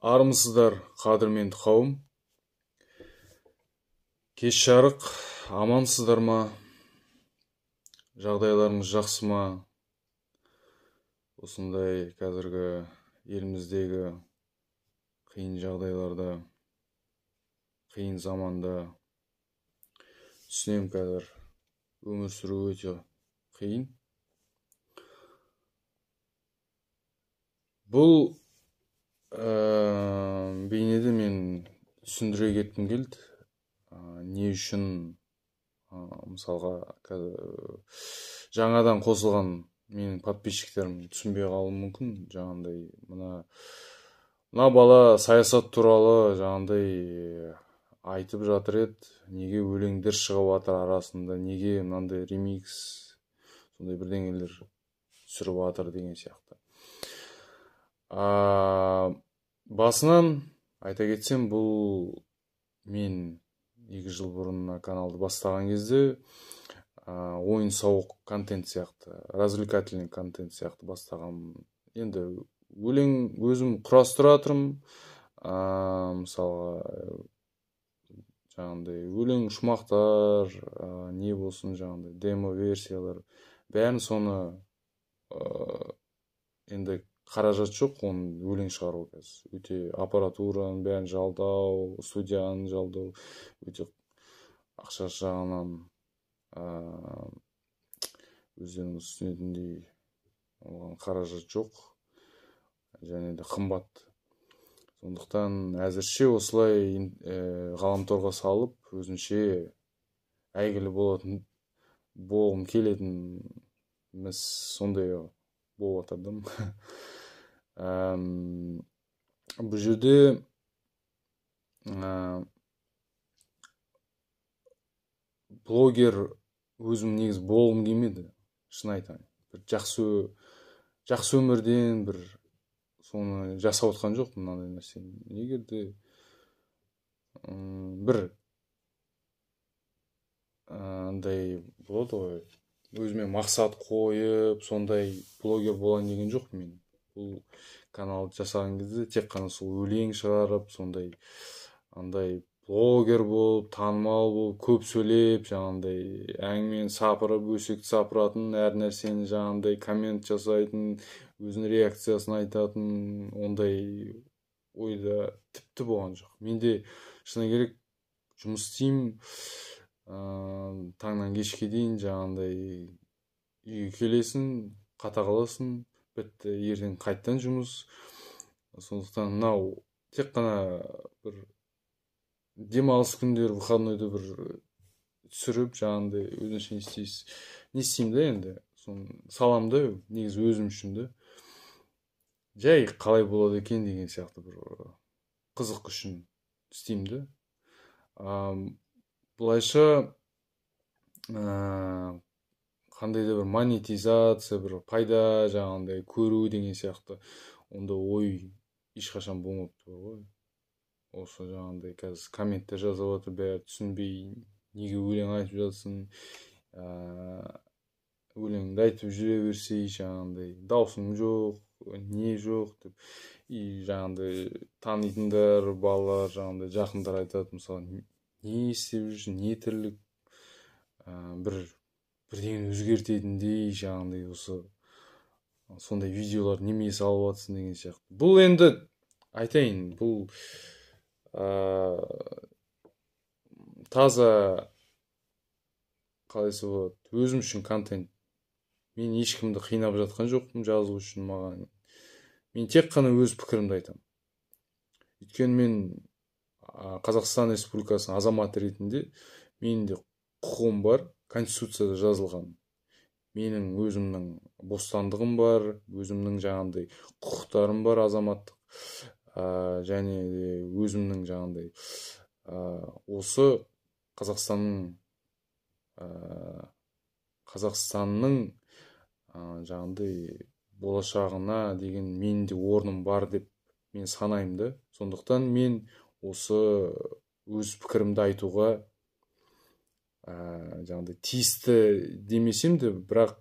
Армысыздар, қадірменді қауым. Кеш жарық, амансыздар ма? Жағдайларыңыз жақсы ма? Осындай қазіргі еліміздегі қиын жағдайларда, қиын заманда түсінем, қазір өмір сүру өте қиын. Бұл бейнеде мен түсіндіре кеткім келді. Не үшін мысалға жаңадан қосылған менің подписчиктерім түсінбей қалуы мүмкін. Жаңағындай мына бала саясат туралы жаңағындай айтып жатыр еді. Неге өлеңдер шығып жатыр арасында, неге мынандай ремикс, сондай бірдеңелер түсіріп жатыр деген сияқты. Басынан айта кетсем, бұл мен 2 жыл бұрын каналды бастаған кезде ойын-сауық контент сияқты, развлекательный контент сияқты бастаған. Енді өлең өзім құрастыратырмын. Мысалға жаңағындай өлең шумақтар, не болсын жаңағындай демо версиялар, бәрін соны енді қаражат жоқ, оны өлең шығару қазір. Өте аппаратураның бәрін жалдау, студияны жалдау, өте ақша жағынан өздеріңіз түсінетіндей оған қаражат жоқ, және де қымбат. Сондықтан әзірше осылай ғаламторға салып, өзінше әйгілі болғым келетін емес, сондай болып жатырдым. Бұл жерде блогер өзім негізі болғым келмеді, шын айтайын. Бір жақсы өмірден бір соны жасап отқан жоқ мынандай нәрсені. Егер де бір андай болады ғой, өзіме мақсат қойып, сондай блогер болайын деген жоқ мен. Бұл каналды жасаған кезде тек қана сол өлең шығарып, сондай андай блогер болып, танымал болып, көп сөйлеп, жаңағындай әңгімені сапырып, өсекті сапыратын, әр нәрсені жаңағындай коммент жасайтын, өзінің реакциясын айтатын, ондай ойда тіпті болған жоқ. Менде шыны керек жұмыс істеймін, таңнан кешке дейін жаңағындай үйге келесің, қата қаласың, бітті, ертең қайттан жұмыс. Сондықтан мынау тек қана бір демалыс күндері, выходнойда бір түсіріп, жаңағындай өзінше не істеймін да, енді соны салам да, негізі өзім үшін де, жай қалай болады екен деген сияқты бір қызық үшін істеймін да. Бұлайша қандай да бір монетизация, бір пайда жаңағындай көру деген сияқты онда ой ешқашан болмапты ғой. Осы жаңағындай қазір комменттер жазып жатыр, бәрі түсінбей, неге өлең айтып жатсың, өлеңді айтып жүре берсей, жаңағындай даусың жоқ, не жоқ деп. И жаңағындай танитындар балалар, жаңағындай жақындар айтады, мысалы, не істеп жүрсің, не тірлік, бірдеңені өзгертетіндей, жаңағындай осы сондай видеолар неме салып жатсың деген сияқты. Бұл енді айтайын, бұл таза қалайсы болады, өзім үшін контент. Мен ешкімді қинап жатқан жоқпын жазу үшін маған. Мен тек қана өз пікірімді айтамын. Өйткені мен Қазақстан Республикасының азаматы ретінде менің де құқығым бар, Конституцияда жазылған. Менің өзімнің бостандығым бар, өзімнің жаңағындай құқықтарым бар азаматтық, және өзімнің жаңағындай осы Қазақстанның жаңағындай болашағына деген менің де орным бар деп мен санаймын да. Сондықтан мен осы өз пікірімді айтуға жаңағындай тиісті демесем де, бірақ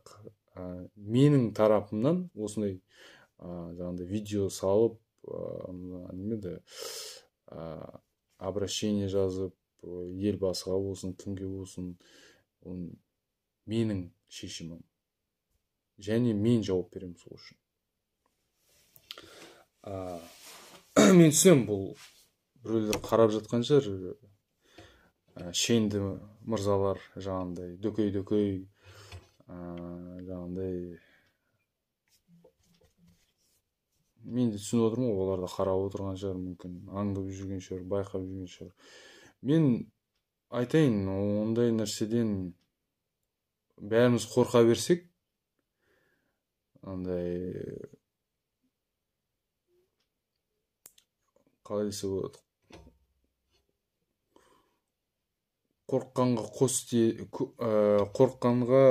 менің тарапымнан осындай жаңағындай видео салып, немеде обращение жазып, елбасыға болсын, кімге болсын, менің шешімім. Және мен жауап беремін сол үшін. Мен түсем, бұл біреулер қарап жатқан шығар, шенді мырзалар жаңағындай дөкей жаңағындай. Мен де түсініп отырмын, олар да қарап отырған шығар, мүмкін аңдып жүрген шығар, байқап жүрген шығар. Мен айтайын, ондай нәрседен бәріміз қорқа берсек, андай қалай десе болады, қорыққанға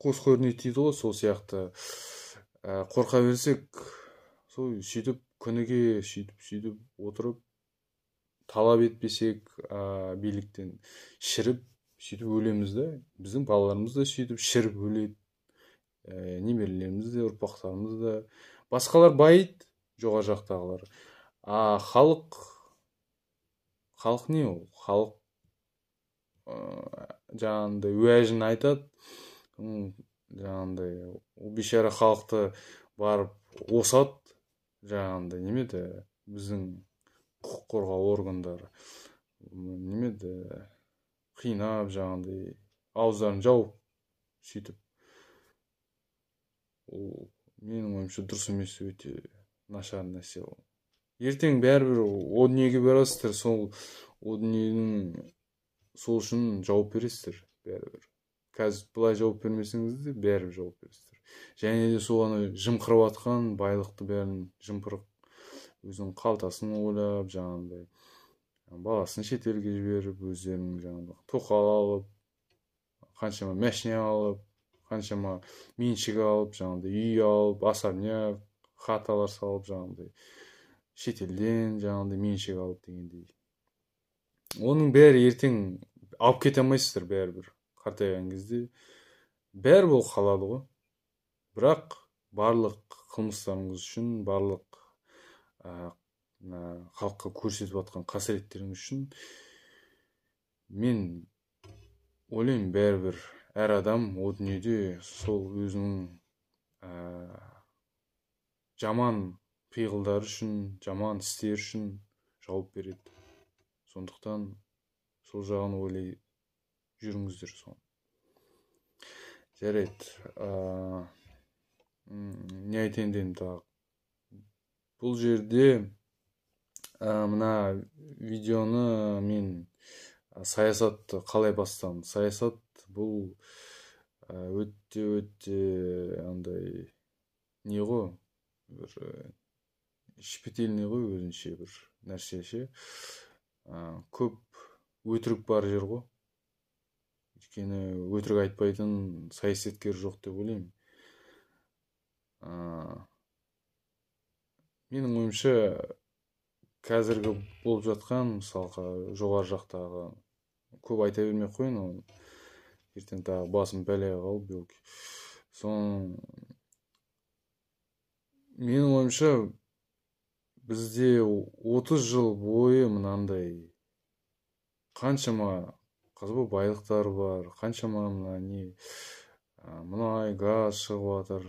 қос көрінеді дейді ғой, сол сияқты қорқа берсек, сол сөйтіп күніге сөйтіп отырып талап етпесек, биліктен шіріп сөйтіп өлеміз да, біздің балаларымыз да сөйтіп шіріп өледі, немерелеріміз де, ұрпақтарымыз да. Басқалар байиды, жоғары жақтағылар. Халық не ол? Халық жаңағындай уәжін айтады, жаңағындай ол бейшара халықты барып осат, жаңағындай немеді, біздің құқық қорғау органдары немеді, қинап, жаңағындай ауыздарын жауып сөйтіп. Ол менің ойымша дұрыс емес, өте нашар нәрсе ол. Ертең бәрібір о дүниеге барасыздар, сол о дүниенің сол үшін жауап бересіздер бәрібір. Қазір былай жауап бермесеңіз де бәрібір жауап бересіздер. Және де соны жымқырып атқан байлықты бәрін жымқырып, өзінің қалтасын ойлап, жаңағындай баласын шетелге жіберіп, өздерінің жаңағындай тоқал алып, қаншама машина алып, қаншама меншік алып, жаңағындай үй алып, особняк, хаталар салып, жаңағындай шетелден жаңағындай меншік алып дегендей. Оның бәрі ертең алып кете алмайсыздар бәрібір. Қартайған кезде бәрі ол қалады ғой. Бірақ барлық қылмыстарыңыз үшін, барлық халыққа көрсетіп жатқан қасіреттеріңіз үшін мен ойлаймын, бәрібір әр адам о дүниеде сол өзінің жаман пиғылдар үшін, жаман істер үшін жауап береді. Сондықтан сол жағын ойлай жүріңіздер. соны жарайды. Не айтайын дедім тағы. Бұл жерде мына видеоны мен саясатты қалай бастадым. Саясат бұл өте андай не ғой, бір шпетельный ғой, өзінше бір нәрсе ше. Көп өтірік бар жер ғой. Өйткені өтірік айтпайтын саясаткер жоқ деп ойлаймын. Менің ойымша қазіргі болып жатқан, мысалға жоғары жақтағы, көп айта бермей қойын, оны ертең тағы басым бәлеге қалып белки. Менің ойымша бізде 30 жыл бойы мынандай қаншама қазба байлықтар бар, қаншама мұнай, газ шығып жатыр,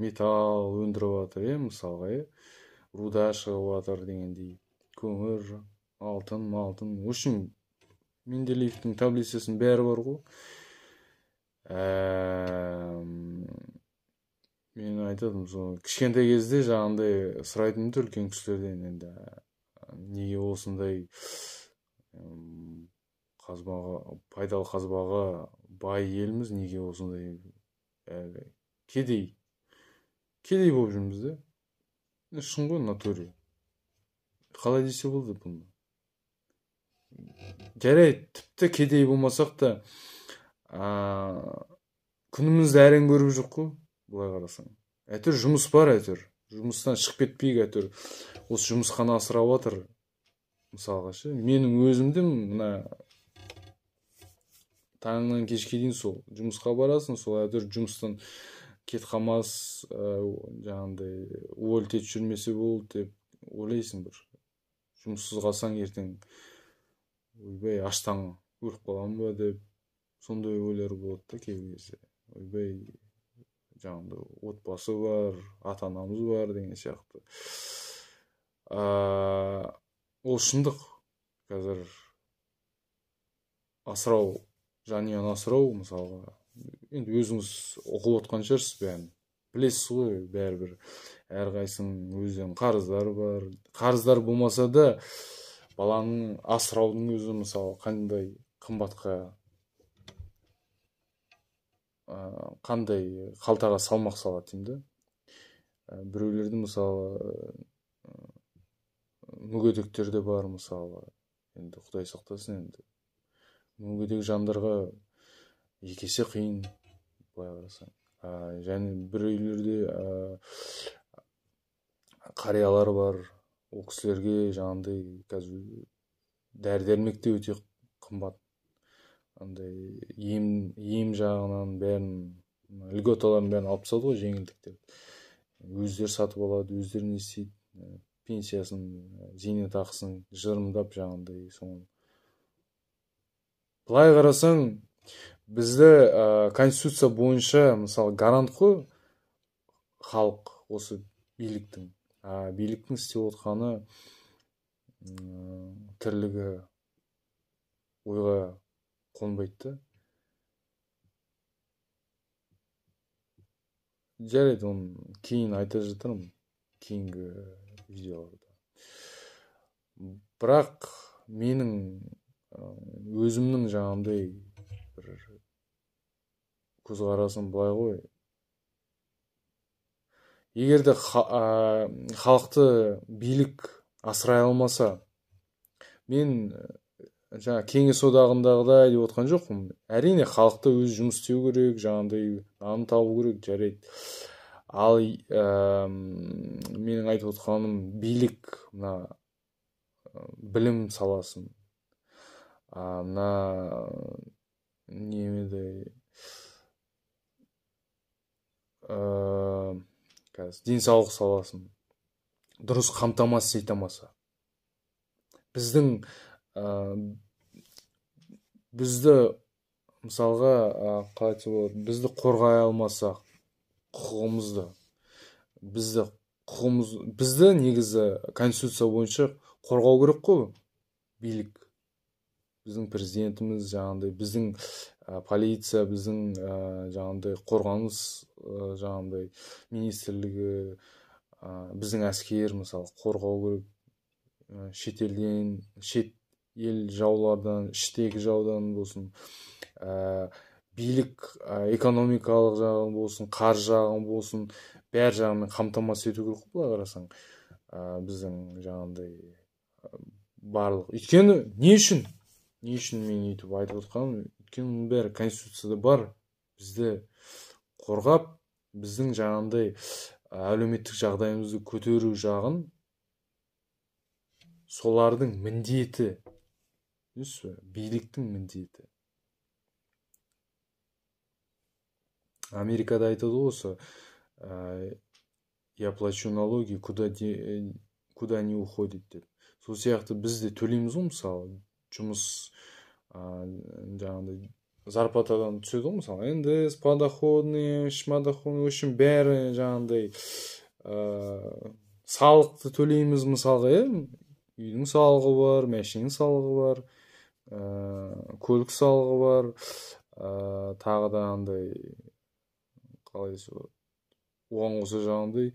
металл өндіріп жатыр, мысалға, руда шығып жатыр дегендей, көмір, алтын. В общем, Менделеевтің таблицасын бәрі бар ғой. Мен айтадым, кішкентай кезде жаңағындай сұрайтын үлкен кісілерден, енді неге осындай пайдалы қазбаға бай елміз, неге осындай кедей болып жүрміз де? Шын ғой, натуре. Қалай десе болды бұны? Жарайды, тіпті кедей болмасақ та, күнімізді әрең көріп жүр ғой, былай қарасаң. Әйтеуір жұмыс бар, әйтеуір. Жұмыстан шығып кетпейік, әйтеуір. Осы жұмысхана асырап жатыр, мысалға ше. Менің өзімді мына таңнан кешке дейін сол жұмысқа барасың, сол әйтеуір жұмыстан кет қалмас, жаңағындай увольтеть жүрмесе болды деп ойлайсың бір жұмыссыз қалсаң ертең ойбай аштан өліп қаламын ба деп сондай ойлар болады да кейбір кезде. Ойбай жаңағыдай отбасы бар, ата анамыз бар деген сияқты. Ол шындық. Қазір асырау, жанұяны асырау мысалға, енді өзіңіз оқып отқан шығарсыз бәрін. Білесіз ғой, бәрібір әрқайсының өздерінің қарыздары бар. Қарыздар болмаса да баланың асыраудың өзі мысалы қандай қымбатқа, қандай қалтаға салмақ салады деймін да. Біреулерді мысалы мүгедектер де бар мысалы. Енді Құдай сақтасын, енді мүгедек жандарға екі есе қиын былай қарасаң. Және біреулерде қариялар бар. Ол кісілерге жаңағыдай қазір дәрі-дәрмек те өте қымбат. Андай ем жағынан бәрін, льготаларын бәрін алып тастады ғой, жеңілдіктер. Өздері сатып алады, өздері не істейді, пенсиясын, зейнетақысын жырымдап жаңағыдай соны. Былай қарасаң, бізді конституция бойынша мысалы гарант қой халық, осы биліктің. Биліктің істеп отқаны тірлігі ойға қонбайды. Жарайды, оны кейін айта жатырмын, кейінгі видеоларда. Бірақ менің өзімнің жаңағындай бір көзқарасым былай ғой. Егер де халықты билік асырай алмаса, мен жаңа кеңес одағындағыдай деп отқан жоқпын. Әрине халықты өз жұмыс істеу керек, жаңағындай нанын табу керек, жарайды. Ал менің айтып отқаным билік мына білім саласын, мына немеде қазір денсаулық саласын дұрыс қамтамасыз ете алмаса, бізді мысалға қалай айтса болады, бізді қорғай алмаса, бізді негізі конституция бойынша қорғау керек қой билік. Біздің президентіміз, жаңағыдай біздің полиция, біздің жаңағыдай қорғаныс жаңағыдай министрлігі, біздің әскер мысалы қорғау керек. Шетелден, шет ел жаулардан, іштегі жаудан болсын, билік экономикалық жағын болсын, қаржы жағын болсын, бәр жағымен қамтамасыз ету керек қой, қарасаң. Біздің жаңағыдай барлық. Өйткені не үшін мен өйтіп айтып отқаным? Өйткені мұның бәрі конституцияда бар. Бізді қорғап, біздің жаңағыдай әлеуметтік жағдайымызды көтеру жағын солардың міндеті. Биліктің міндеті. Америкада айтады осы, я плачу налоги, куда не уходит деп. Сол сияқты біз де төлейміз ғой, мысалы, жұмыс жаңағыдай зарплатадан түседі ғой, мысалы, НДС, подоходный, шмадоходный, үшін бәрі жаңағыдай салықты төлейміз, мысалға, үйдің салығы бар, мәшиненің салығы бар, көлік салығы бар, тағы да андай қалай оған қоса жаңағыдай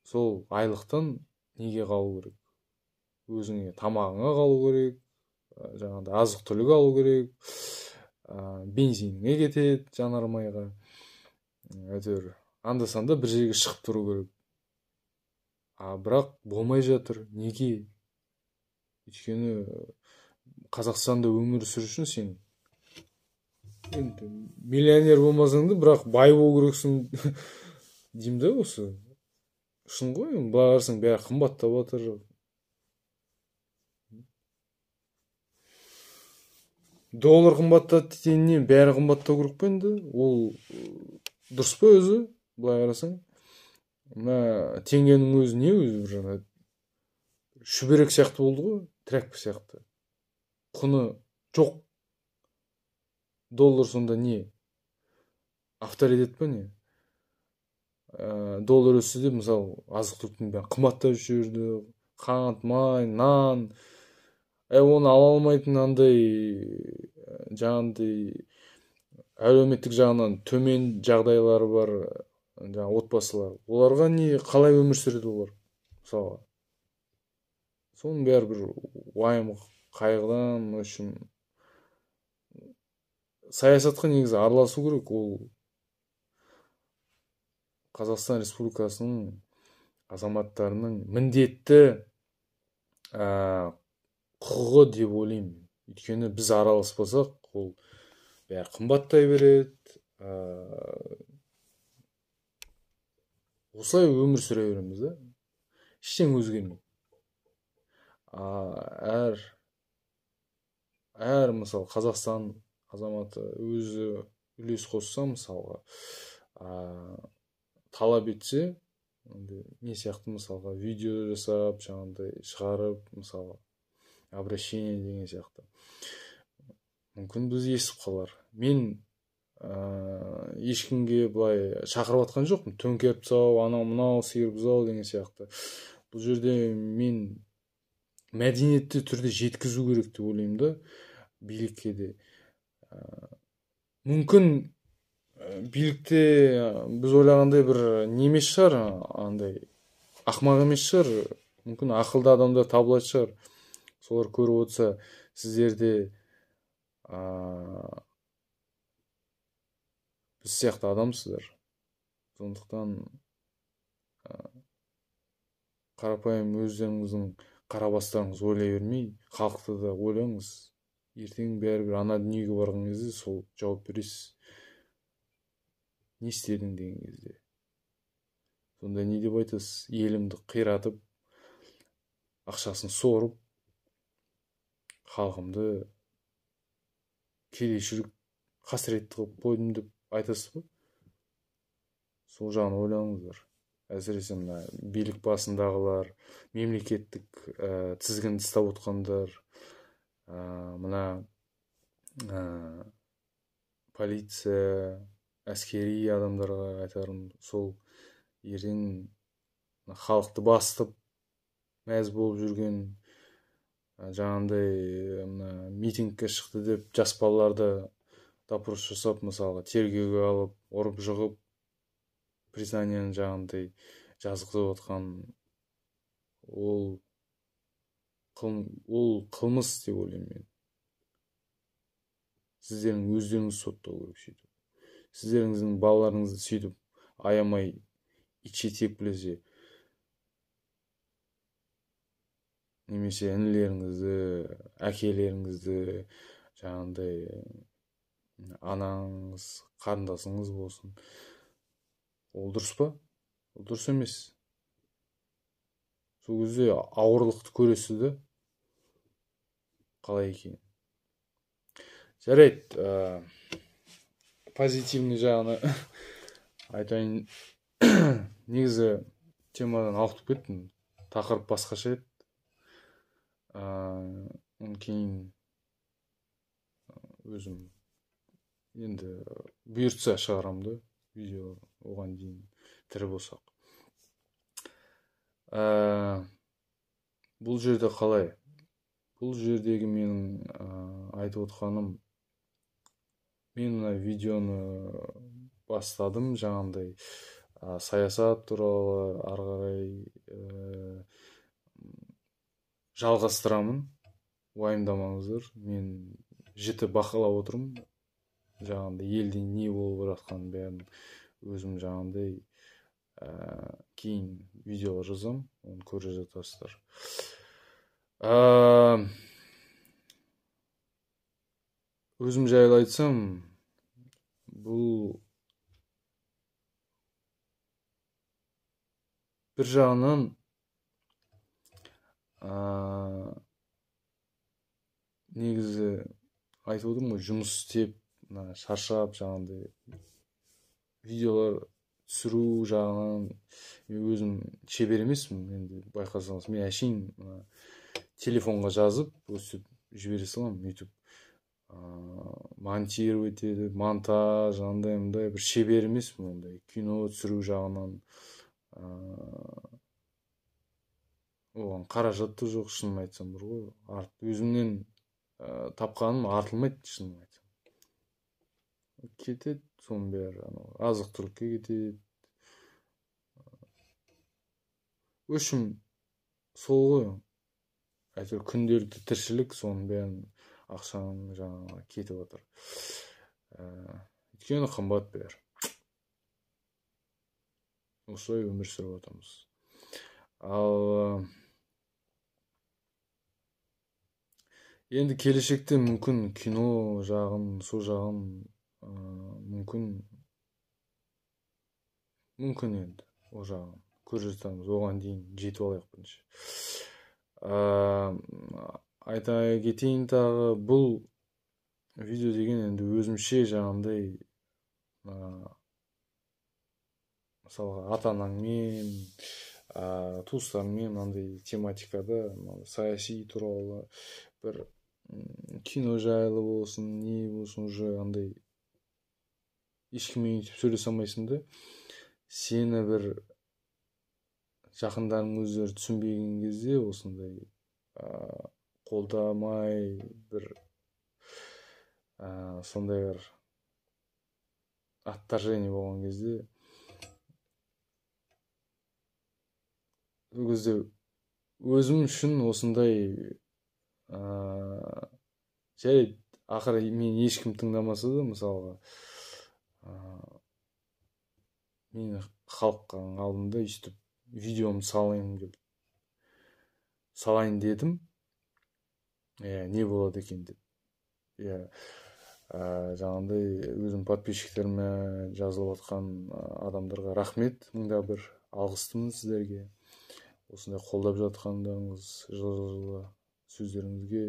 сол айлықтан неге қалу керек? Өзіңе тамағыңа қалу керек, жаңағыдай азық түлік алу керек, бензиніңе кетеді, жанармайға. Әйтеуір анда-санда бір жерге шығып тұру керек. Бірақ болмай жатыр. Неге? Өйткені Қазақстанда өмір сүру үшін сен енді миллионер болмасаң да, бірақ бай болу керексің деймін да осы. Шын ғой, былай қарасаң бәрі қымбаттап жатыр. Доллар қымбаттады дегеннен бәрі қымбаттау керек пе енді? Ол дұрыс па өзі? Былай қарасаң. мына теңгенің өзі не өзі бір жаңа шүберек сияқты болды ғой, трәпкі сияқты. Құны жоқ. Доллар сонда не? Авторитет па не? Доллар өссе де мысалы азық түліктің бәрі қымбаттап жүрді. Қант, май, нан. Оны ала алмайтын андай жаңағындай әлеуметтік жағынан төмен жағдайлары бар жаңағы отбасылар. Оларға не қалай өмір сүреді олар? Мысалы соның бәрі бір уайым қайғыдан, в общем, саясатқа негізі араласу керек. Ол Қазақстан Республикасының азаматтарының міндетті құқығы деп ойлаймын. Өйткені біз араласпасақ, ол бәрі қымбаттай береді. Осылай өмір сүре береміз да. Ештеңе өзгермейді. Әр мысалы Қазақстан азаматы өзі үлес қосса, мысалға талап етсе, не сияқты мысалға видео жасап, жаңағыдай шығарып, мысалға обращение деген сияқты. Мүмкін біз естіп қалар. Мен ешкімге былай шақырып атқан жоқпын. Төңкеріп тастау, анау мынау сиыр бұзау деген сияқты. Бұл жерде мен мәдениетті түрде жеткізу керек деп ойлаймын да, билікке де. Мүмкін билікте біз ойлағандай бір не емес шығар, андай ақымақ емес шығар. Мүмкін ақылды адамдар табылатын шығар. Солар көріп отырса, сіздерде біз сияқты адамсыздар. Сондықтан қарапайым өздеріңіздің қарабастарыңыз ойлай бермей, халықты да ойлаңыз. Ертең бәрібір ана дүниеге барған кезде сол жауап бересіз. Не істедің деген кезде. Сонда не деп айтасыз? Елімді қиратып, ақшасын сорып, халқымды кедейшілік қасіретті қылып қойдым деп айтасыз ба? Сол жағын ойлаңыздар. Әсіресе мына билік басындағылар, мемлекеттік тізгінді ұстап отқандар, мына полиция, әскери адамдарға айтарым, сол ертең халықты басып мәз болып жүрген, жаңағындай митингке шықты деп жас балаларды допрос жасап, мысалға тергеуге алып, ұрып жығып, признанияны жаңағындай жазғызып отқан, ол қылмыс деп ойлаймын мен. Сіздердің өздеріңіз соттау керек сөйтіп. Сіздеріңіздің балаларыңызды сөйтіп аямай итше тепкілесе, немесе інілеріңізді, әкелеріңізді, жаңағындай анаңыз, қарындасыңыз болсын. Ол дұрыс па? Ол дұрыс емес. Сол кезде ауырлықты көресіз да, қалай екен. Жарайды, позитивный жағына айтайын. Негізі темадан ауытып кеттім. Тақырып басқаша еді. Онан кейін өзім енді бұйыртса шығарам да видео, оған дейін тірі болсақ. Бұл жерде қалай? Бұл жердегі менің айтып отқаным, мен мына видеоны бастадым жаңағындай саясат туралы, ары қарай жалғастырамын. Уайымдамаңыздар. Мен жіті бақылап отырмын. Жаңағындай елде не болып жатқанын бәрін өзім жаңағындай кейін видео жазам, оны көре жатарсыздар. Өзім жайлы айтсам, бұл бір жағынан негізі айтып отырмын ғой, жұмыс істеп, шаршап, жаңағындай видеолар түсіру жағынан мен өзім шебер емеспін. Енді байқасаңыз, мен әшейін телефонға жазып өстіп жібере саламын. Өйтіп монтировать етіп, монтаж андай мындай бір шебер емеспін. Ондай кино түсіру жағынан оған қаражат та жоқ, шынын айтсам. Бір ғой, өзімнен тапқаным артылмайды, шынын айтсам. Кетеді соның бәрі, азық түлікке кетеді. В общем, сол ғой. Әйтеуір күнделікті тіршілік, соның бәрін ақшаның жаңағы кетіп отыр. Өйткені қымбат бәрі. Осылай өмір сүріп отырмыз. Ал енді келешекте мүмкін кино жағын, сол жағын мүмкін енді о жағын көре жатамыз. Оған дейін жетіп алайық бірінші. Айта кетейін тағы, бұл видео деген енді өзімше жаңағындай мысалға ата-анаңмен, туыстарыңмен мынандай тематикада саяси туралы бір кино жайлы болсын, не болсын, уже андай ешкіммен өйтіп сөйлесе алмайсың да. Сені бір жақындарың өздері түсінбеген кезде осындай қолдамай бір сондай бір отторжение болған кезде, ол кезде өзім үшін осындай жарайды, ақыры мен ешкім тыңдамаса да, мысалға мен халықтың алдында өйстіп видеомды салайын дедім. Не болады екен деп. Жаңағындай өзім подписчиктеріме жазылып отқан адамдарға рахмет, мыңда бір алғыстымын сіздерге. Осындай қолдап жатқандарыңыз, жылы сөздеріңізге,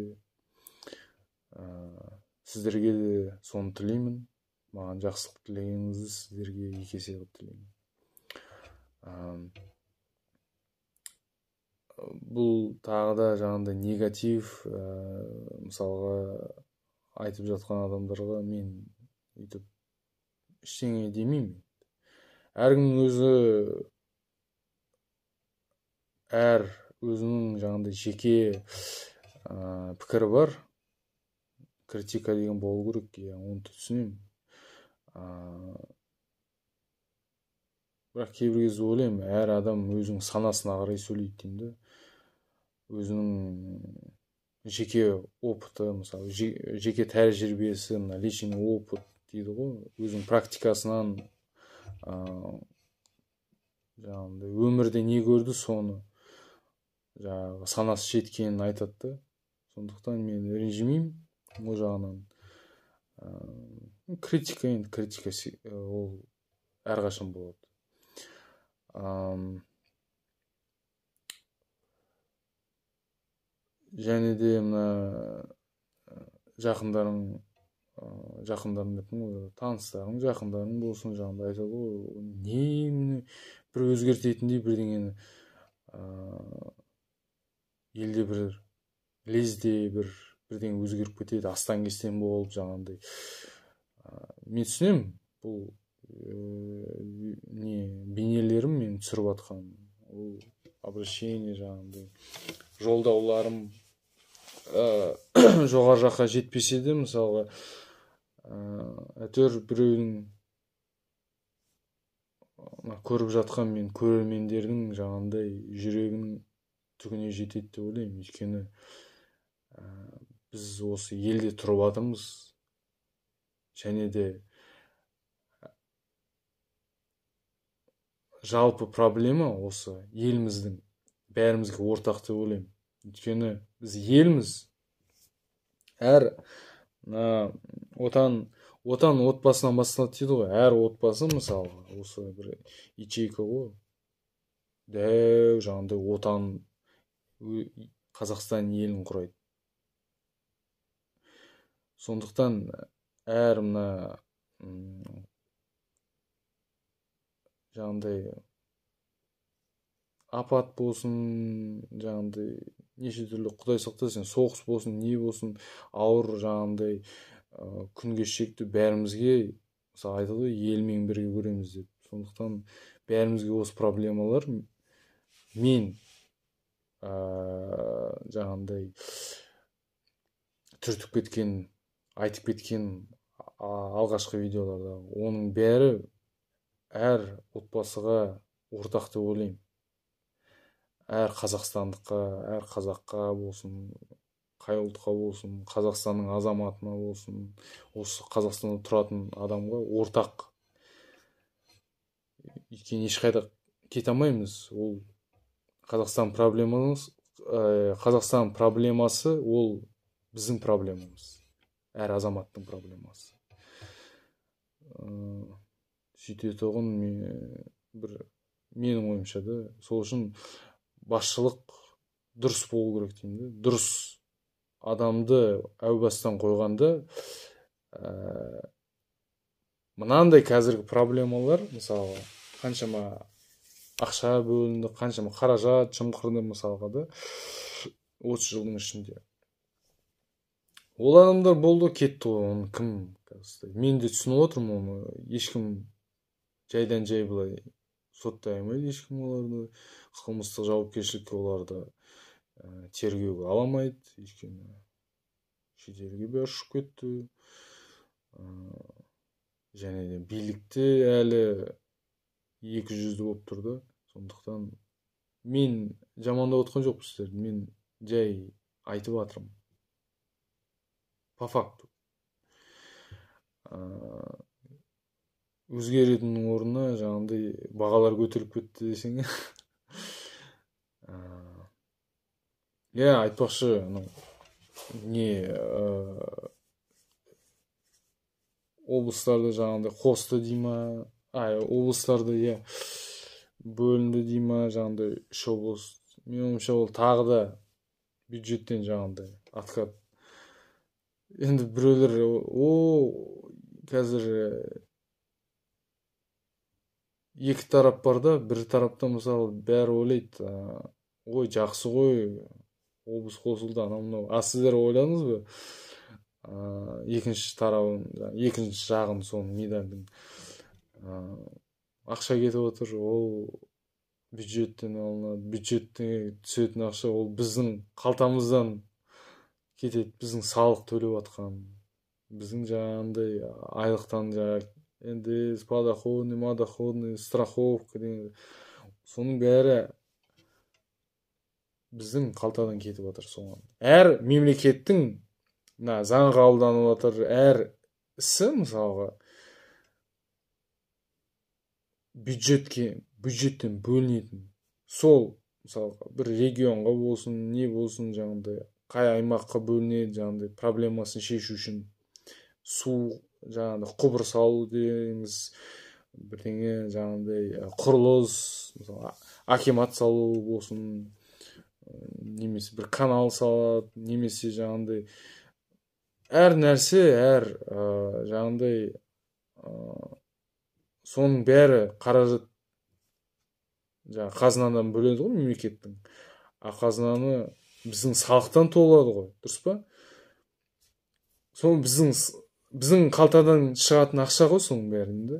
сіздерге де соны тілеймін. Маған жақсылық тілегеніңізді сіздерге екі есе қылып тілеймін. Бұл тағы да жаңағындай негатив, мысалға айтып жатқан адамдарға мен өйтіп ештеңе демеймін. Әркімнің өзінің жаңағындай жеке пікірі бар. Критика деген болу керек, оны түсінемін. Бірақ кейбір кезде ойлаймын, әр адам өзінің санасына қарай сөйлейді деймін да. Өзінің жеке опыты, мысалы, жеке тәжірибесі, личный опыт дейді ғой, өзінің практикасынан жаңағындай өмірде не көрді, соны жаңағы санасы жеткенін айтады да. Сондықтан мен ренжімеймін о жағынан. Критика ол әрқашан болады. Және де мына жақындарың деппін, таныстарың, жақындарың болсын, жаңағындай айтады ғой, не бір өзгертетіндей бірдеңені елде бір лезде бірдеңе өзгеріп кетеді, астан кестен болып, жаңағындай. Мен түсінемін, бұл бейнелерім мен түсіріп жатқан, ол обращение, жаңағындай жолдауларым жоғары жаққа жетпесе де, мысалға әйтеуір біреудің көріп жатқан мен көрермендердің жаңағындай жүрегінің түгіне жетеді деп ойлаймын. Өйткені біз осы елде тұрып жатырмыз, және де жалпы проблема осы еліміздің бәрімізге ортақ деп ойлаймын. Өйткені біз елміз. Әр отан отбасынан басталады дейді ғой. Әр отбасы, мысалы, осы бір ячейка ғой. Дәу жаңағындай отан, Қазақстан елін құрайды. Сондықтан әр жаңағыдай апат болсын, жаңағыдай неше түрлі, құдай сақтасын, соғыс болсын, не болсын, ауыр жаңағыдай күн кешекті бәрімізге, мысалы айтады ғой, елмен бірге көреміз деп. Сондықтан бәрімізге осы проблемалар мен жаңағыдай түртіп кеткен, айтып кеткен алғашқы видеоларда, оның бәрі әр отбасыға ортақ деп ойлаймын. Әр қазақстандыққа, әр қазаққа болсын, қай ұлтқа болсын, Қазақстанның азаматына болсын, осы Қазақстанда тұратын адамға ортақ. Өйткені ешқайда кете алмаймыз. Ол Қазақстан проблемасы ол біздің проблемамыз. Әр азаматтың проблемасы. Сөйтетұғын менің ойымша да, сол үшін басшылық дұрыс болу керек деймін. Дұрыс адамды әу бастан қойғанда, мынандай қазіргі проблемалар, мысалы, қаншама ақша бөлінді, қаншама қаражат жымқырды, мысалға да 30 жылдың ішінде. Ол адамдар болды, кетті ғой, оны кім? Мен де түсініп отырмын оны. Ешкім жайдан жай былай соттай алмайды, ешкім оларды қылмыстық жауапкершілікке оларды тергеуге аламайды. Ешкім шетелге бәрі ұшып кетті. Және де билікте әлі 200-ді болып тұрды. Сондықтан мен жамандап отқан жоқпын сіздерді. Мен жай айтып жатырмын. По факту. Өзгеретінің орнына жаңағыдай бағалар көтеріліп кетті десең. Айтпақшы, облыстарды жаңағыдай қосты дей ма, облыстарды бөлінді дей ма, жаңағыдай 3 облыс. Мен ойымша ол тағы да бюджеттен жаңағыдай откат. Енді біреулер қазір екі тарап бар да, бір тарапта мысалы бәрі ойлайды, ой, жақсы ғой, облыс қосылды, анау. Сіздер ойладыңыз ба? Екінші тарауын, екінші жағын, соның медальдің ақша кетіп отыр, ол бюджеттен алынады, бюджетте түсетін ақша ол біздің қалтамыздан кетеді, біздің салық төлеп жатқан, біздің жаңағындай айлықтан НДС, подоходный, мадоходный, страховка деген, соның бәрі біздің қалтадан кетіп жатыр. Соған әр мемлекеттің заң қабылданып жатыр, әр ісі мысалға бюджеттен бөлінетін. Сол мысалға бір регионға болсын, не болсын, жаңағыдай қай аймаққа бөлінеді, жаңағыдай проблемасын шешу үшін су, жаңағыдай құбыр салу дейміз, бірдеңе жаңағыдай құрылыс, мысалы акимат салу болсын, немесе бір канал салады, немесе жаңағыдай әр нәрсе, әр жаңағыдай соның бәрі қаражат қазынадан бөледі ғой мемлекеттің. Қазынаны біздің салықтан толады ғой, дұрыс па? Сол біздің қалтадан шығатын ақша ғой соның бәрінде.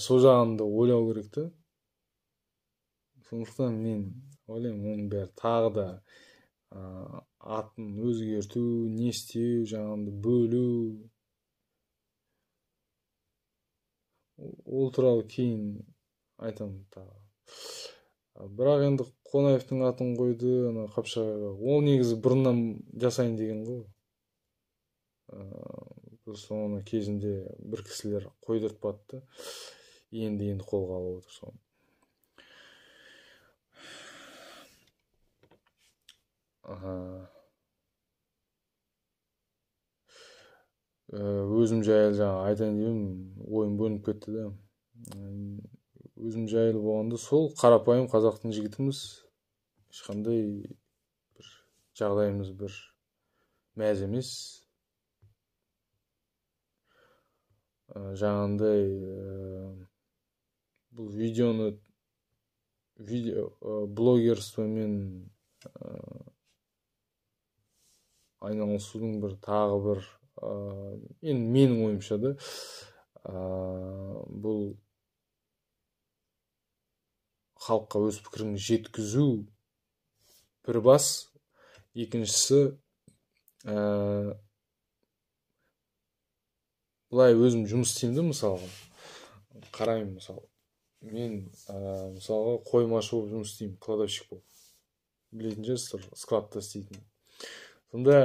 Сол жағында ойлау керек та. Сондықтан мен ойлаймын, оның бәрі тағы да атын өзгерту, не істеу, жаңағыдай бөлу. Ол туралы кейін айтамын тағы. Бірақ енді Қонаевтың атын қойды, Қапшағайға. Ол негізі бұрыннан жасайын деген ғой. Соны кезінде бір кісілер қойдыртпады. Енді қолға алып отыр соны. Өзім жайлы жаңа айтайын деймін, ойым бөлініп кетті да. Өзім жайлы болғанда сол қарапайым қазақтың жігітіміз, ешқандай бір жағдайымыз бір мәз емес. жаңағындай бұл блогерствомен айналысудың бір тағы бір енді менің ойымша да бұл халыққа өз пікіріңді жеткізу бір бас, екіншісі былай өзім жұмыс істеймін да, мысалға қараймын, мысалы мен мысалға қоймашы болып жұмыс істеймін, кладовщик болып, білетін шығарсыздар, складта істейтін. Сонда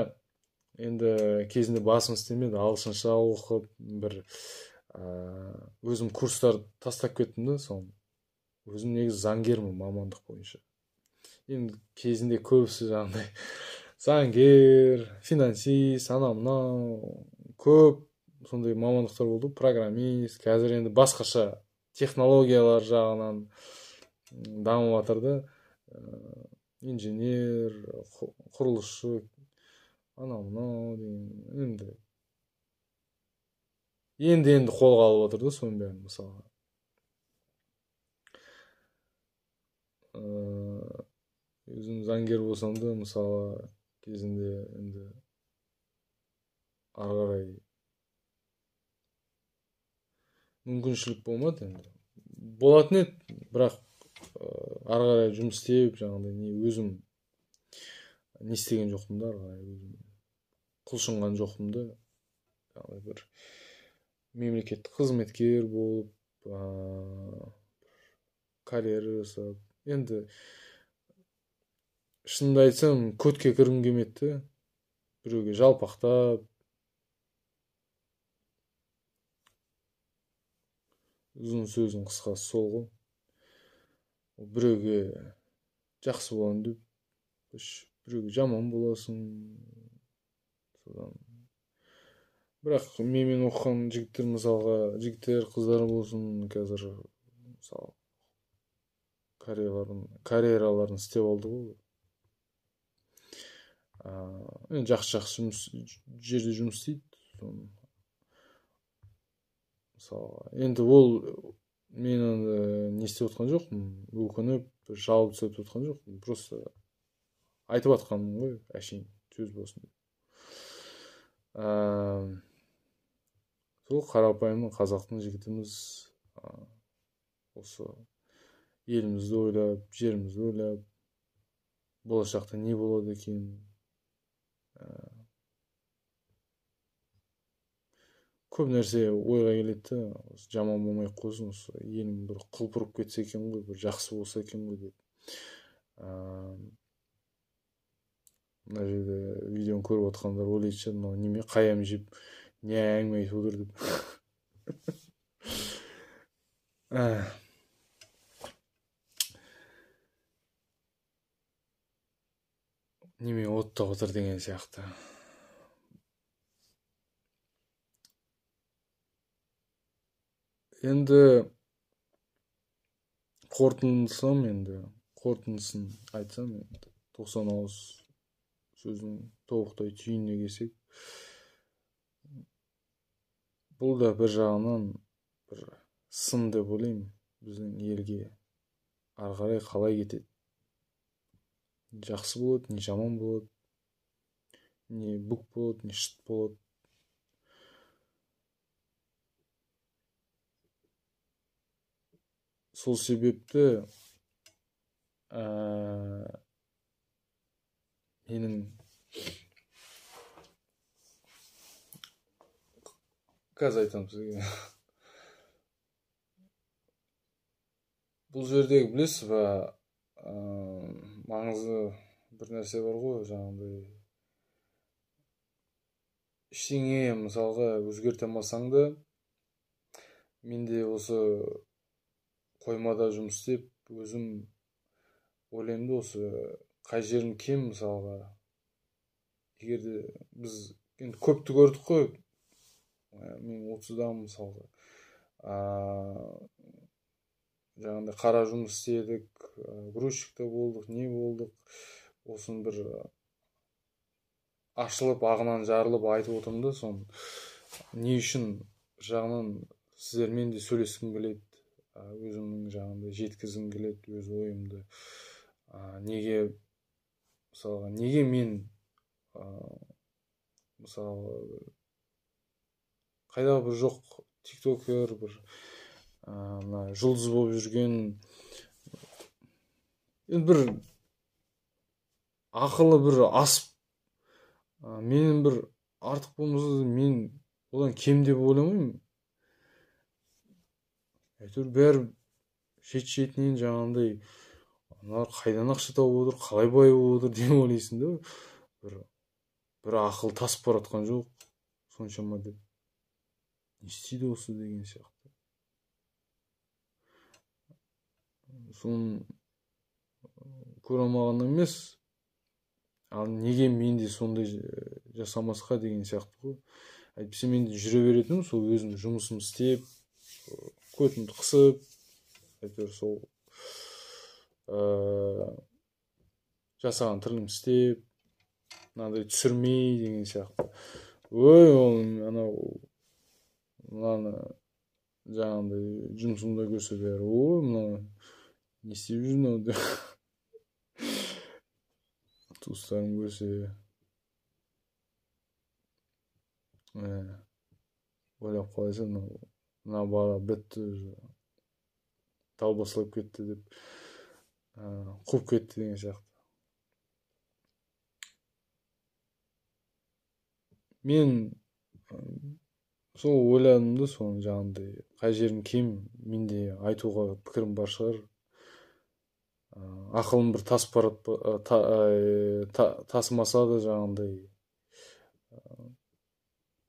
енді кезінде басым істемеді, ағылшынша оқып бір өзім курстар тастап кеттім да. соны өзім негізі заңгермін мамандық бойынша. Енді кезінде көбісі жаңағыдай заңгер, финансист, анау мынау көп сондай мамандықтар болды, программист. Қазір енді басқаша технологиялар жағынан дамып жатыр да, инженер, құрылысшы, анау мынау деген енді қолға алып отыр да соның бәрін. Мысалға өзім заңгер болсам да, мысалы кезінде енді ары қарай мүмкіншілік болмады, енді болатын еді, бірақ ары қарай жұмыс істеп жаңағыдай өзім не істеген жоқпын да, ары қарай өзім құлшынған жоқпын да. Бір мемлекеттік қызметкер болып карьера жасап, енді шынымды айтсам көтке кіргім келмеді, біреуге жалпақтап, ұзын сөздің қысқасы сол ғой. Біреуге жақсы боламын деп, біреуге жаман боласың. Содан бірақ менімен оқыған жігіттер, мысалға жігіттер, қыздар болсын, қазір мысалы карьераларын істеп алды ғой. Жақсы жерде жұмыс істейді. Мысалы енді ол мен не істеп отқан жоқпын, өкініп жауап түсіп отқан жоқпын, просто айтып отқаным ғой, әшейін сөз болсын. Сол қарапайым қазақтың жігітіміз осы елімізді ойлап, жерімізді ойлап, болашақта не болады екен, көп нәрсе ойға келеді, жаман болмай қойсын, осы елім бір құлпырып кетсе екен ғой, бір жақсы болса екен ғой деп. Мына жерде видеоны көріп отқандар ойлайтын шығар, мынау неме қаям жеп не әңгіме айтып отыр деп. Неме оттап отыр деген сияқты. Енді қорытындысын айтсам, 90 ауыз сөздің толықтай түйініне келсек, бұл да бір жағынан бір сын деп ойлаймын, біздің елге ары қарай қалай кетеді, жақсы болады, не жаман болады, не бүк болады, не шыт болады. Сол себепті менің қазір айтамын сізге. Бұл жердегі білесіз ба, маңызды бір нәрсе бар ғой, жаңағыдай ештеңе мысалға өзгерте алмасаң да, менде осы қоймада жұмыс істеп, өзім ойлаймын да, осы қай жерім кем, мысалға егерде біз енді көпті көрдік қой, мен 30-дамын мысалға, жаңағыдай қара жұмыс істедік, грузчикта болдық, не болдық, осын бір ашылып, ағынан жарылып айтып отырмын да, соны не үшін бір жағынан сіздермен де сөйлескім келеді, өзімнің жаңағыдай жеткізгім келеді өз ойымды. Неге мен мысалы қайда бір жоқ тиктокер, бір мына жұлдыз болып жүрген, енді бір ақылы бір асып, менің бір артық болмаса мен одан кем деп ойламаймын. әйтеуір бәрі шет-шетінен жаңағындай аналар қайдан ақша тауып отыр, қалай бай болып отыр деп ойлайсың да. бір ақыл тасып баратқан жоқ соншама деп. Не істейді осы деген сияқты. Соны көре алмағаннан емес, ал неге мен де сондай жасамасқа деген сияқты ғой. Әйтпесе мен де жүре беретінмін, сол өзім жұмысым істеп, көтімді қысып, әйтеуір сол жасаған тірлігімді істеп, мынандай түсірмей деген сияқты. Ой, ол мынаны жаңағындай жұмысымда көрсе бәрі, ой, мына не істеп жүр мынау деп. Туыстарым көрсе ойлап қалайса, мына бала бітті, далбасалап кетті деп, қуып кетті деген сияқты. Мен сол ойладым да, соны жаңағындай қай жерім кем, менде айтуға пікірім бар шығар. Ақылым бір тасымаса да жаңағындай,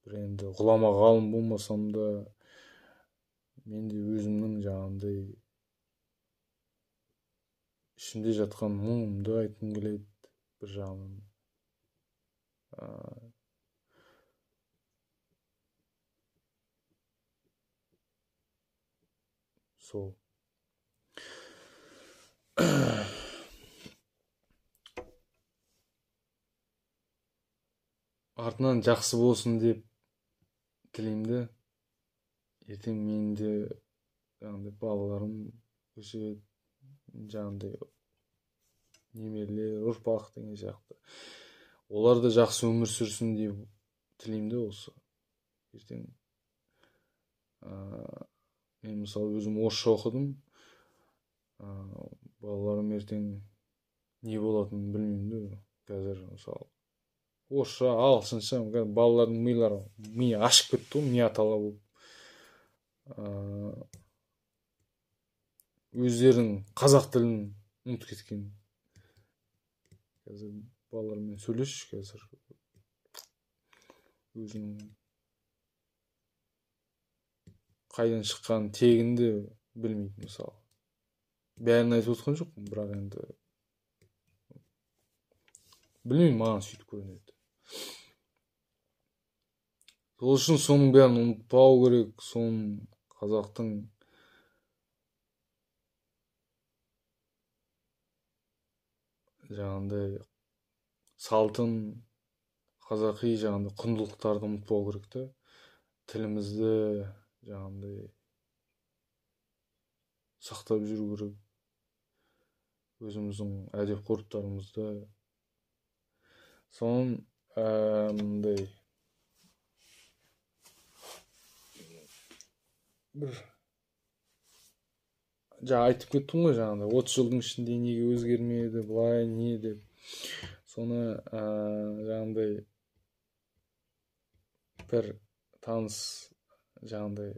бір енді ғұлама ғалым болмасам да, мен де өзімнің жаңағындай ішімде жатқан мұңымды айтқым келеді бір жағынан. Сол артынан жақсы болсын деп тілеймін. Ертең менің де жаңағыдай балаларым өседі, жаңағыдай немерелер, ұрпақ деген сияқты. Олар да жақсы өмір сүрсін деп тілеймін осы. Ертең мен мысалы өзім орысша оқыдым. Балаларым ертең не болатынын білмеймін. Қазір мысалы орысша, ағылшынша, балалардың миы ашып кетті ғой, ми атала болып. Өздерінің қазақ тілін ұмытып кеткен. Қазір балалармен сөйлеш, қазір өзінің қайдан шыққан тегінді білмейді мысалы. Бәрін айтып отқан жоқпын, бірақ енді білмеймін, маған сөйтіп көрінеді. Сол үшін соның бәрін ұмытпау керек, соның қазақтың жаңағындай салтын, қазақи жаңағындай құндылықтарды ұмытпау керек та. Тілімізді жаңағындай сақтап жүру керек. Өзіміздің әдеп-ғұрыптарымызды. Соның мындай бір айтып кеттім ғой, жаңағыдай 30 жылдың ішінде неге өзгермеді, былай не деп. Соны жаңағыдай бір таныс жаңағыдай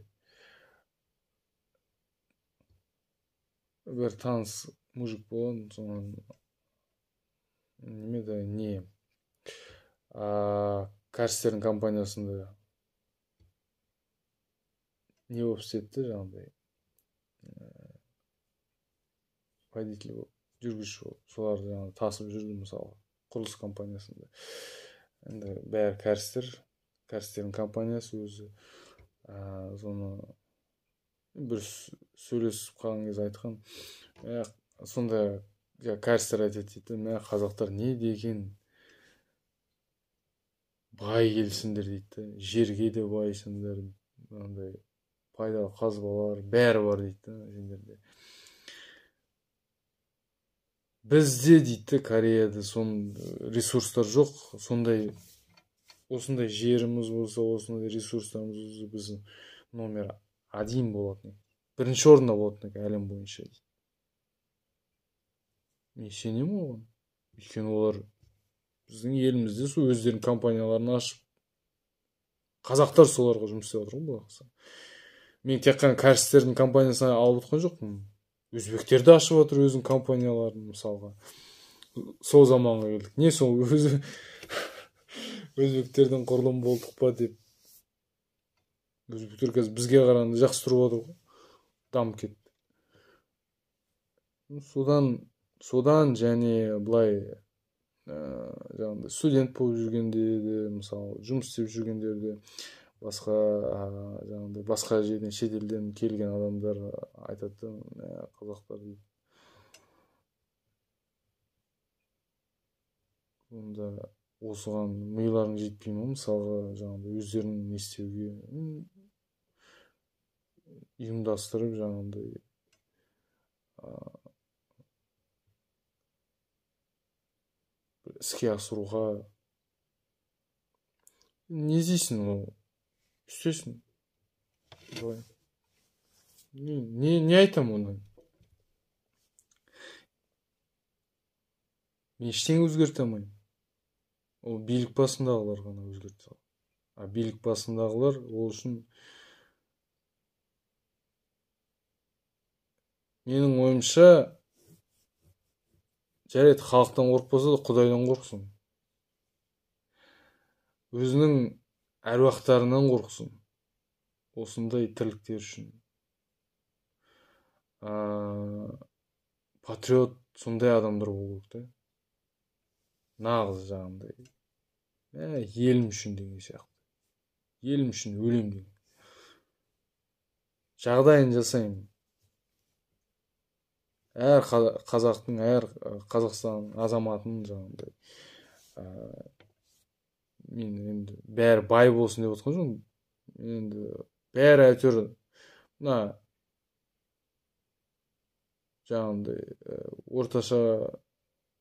бір таныс мужик болған, соны кәрістердің компаниясында не болып істетті, жаңағыдай водитель болып, жүргізуші болып, соларды жаңағы тасып жүрді мысалы, құрылыс компаниясында. Енді бәрі кәрістердің компаниясы өзі. Соны бір сөйлесіп қалған кезде айтқан, сонда кәрістер айтады дейді, қазақтар не деген бай келсіңдер дейді, жерге де байсыңдар, мындай пайдалы казбалар бәрі бар дейді да сендерде. Бізде дейді Кореяда ресурстар жоқ, осындай жеріміз болса, осындай ресурстарымыз болса, біз номер 1 болатын, бірінші орында болатын әлем бойынша дейді. Мен сенемін оған, өйткені олар біздің елімізде өздерінің компанияларын ашып, қазақтар соларға жұмыс істеп отыр ғой. Мен тек қана кәрістердің компаниясына алып отқан жоқпын. Өзбектер де ашып отыр өзінің компанияларын, мысалға. Сол заманға келдік. Не сол өзбектердің құрылым болдық па деп. Өзбектер қазір бізге қарағанда жақсы тұрып отыр ғой. Дамып кетті. Содан және былай жаңағыдай студент болып жүргенде де, мысалы, жұмыс істеп жүргендерде басқа жерден, шетелден келген адамдар айтады, қазақтар дейді. Онда осыған миыларың жетпей ма, мысалға, жаңағыдай өздерінің не істеуге ұйымдастырып, жаңағыдай іске асыруға не дейсің, ол істесін. Не айтам оны? Мен ештеңе өзгерте алмаймын. Ол билік басындағылар ғана өзгерте алады. Билік басындағылар ол үшін, менің ойымша, жарайды, халықтан қорықпаса да Құдайдан қорқсын. Өзінің әруақтарынан қорқсын. Осындай тірліктер үшін. Патриот сондай адамдар болу керек та. Нағыз жаңағыдай. Елім үшін деген сияқты. Елім үшін өлем деген. Жағдайын жасаймын. Әр қазақтың, әр Қазақстан азаматының жаңағыдай. Мен енді бәрі бай болсын деп отқан жоқпын. Енді бәрі әйтеуір жаңағыдай орташа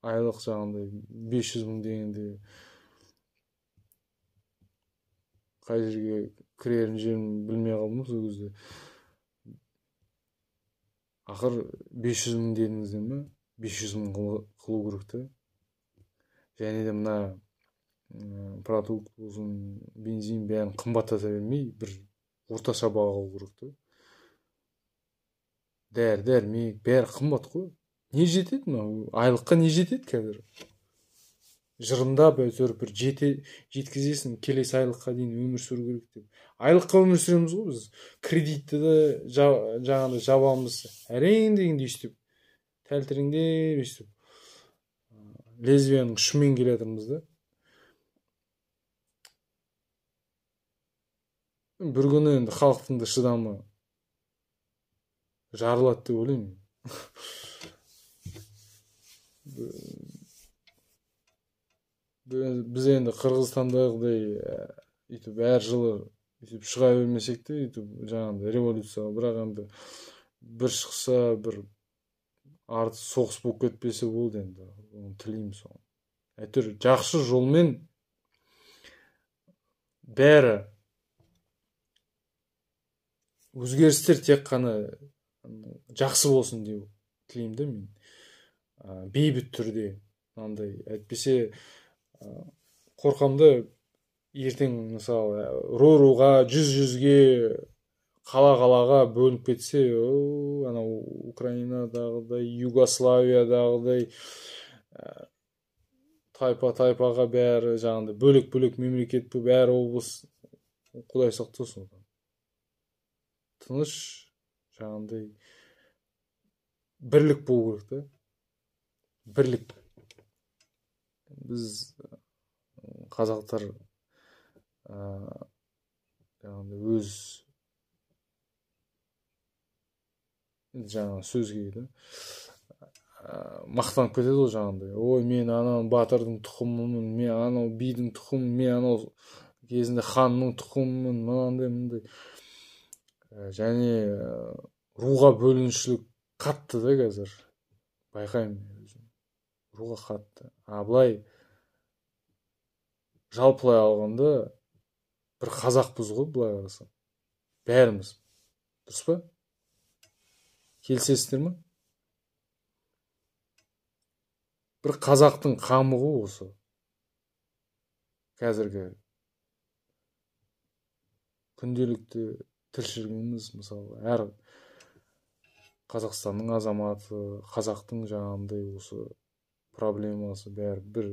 айлық жаңағыдай 500 мың дегенде қай жерге кірерін жерін білмей қалдым сол кезде. Ақыр 500 мың дедіңіздер ме? 500 мың қылу керек та. Және де мына продукт болсын, бензин бәрін қымбаттата бермей, бір орташа баға қылу керек та. Дәрі-дәрмек бәрі қымбат қой. Не жетеді мына? Айлыққа не жетеді қазір? Жырындап әйтеуір бір жеткізесің, келесі айлыққа дейін өмір сүру керек деп. Айлыққа өмір сүреміз ғой біз. Кредитті де жаңағыдай жабамыз. Әрең дегенде өйстіп, тәлтіріңдеп өйстіп. Лезвияның ұшымен келе жатырмыз да. Бір күні енді халықтың да шыдамы жарылады деп ойлаймын. Біз енді Қырғызстандағыдай өйтіп әр жылы өйтіп шыға бермесек те, өйтіп жаңағыдай революция, бірақ енді бір шықса, бір арты соғыс болып кетпесе болды енді. Оны тілеймін соған. Әйтеуір жақсы жолмен бәрі өзгерістер тек қана жақсы болсын деп тілеймін де мен. Бейбіт түрде, андай әйтпесе қорқамды, ертең мысалы руға, жүзге, қала-қалаға бөлініп кетсе, анау Украинадағыдай, Югославиядағыдай тайпаға бәрі жаңағыдай бөлек-бөлек мемлекет болып, әр облыс, Құдай сақтасын. Тыныш, жаңағыдай бірлік болу керек та. Бірлік. Біз қазақтар өз жаңағы сөзге да мақтанып кетеді ғой жаңағыдай. Ой, мен анау батырдың тұқымымын, мен анау бидің тұқымымын, мен анау кезінде ханның тұқымымын, мынандай. және руға бөлінушілік қатты да қазір, байқаймын өзім. Руға қатты. Былай жалпылай алғанда бір қазақпыз ғой, былай қарасаң. Бәріміз. Дұрыс па? Келісесіздер ме? Бір қазақтың қамы ғой осы. Қазіргі күнделікті тіршілігіміз, мысалы, әр Қазақстанның азаматы, қазақтың жаңағындай осы проблемасы бәрі бір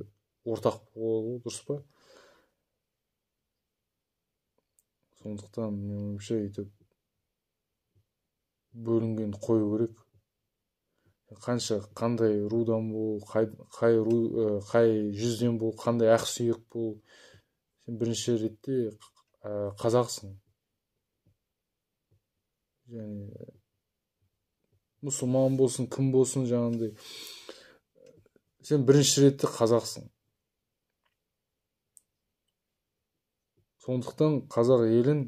ортақ болу, дұрыс па? Сондықтан мен ойымша өйтіп бөлінген қою керек. Қандай рудан бол, қай жүзден бол, қандай ақсүйек бол, сен бірінші ретте қазақсың. Және мұсылман болсын, кім болсын, жаңағындай, сен бірінші ретте қазақсың. Сондықтан қазақ елін,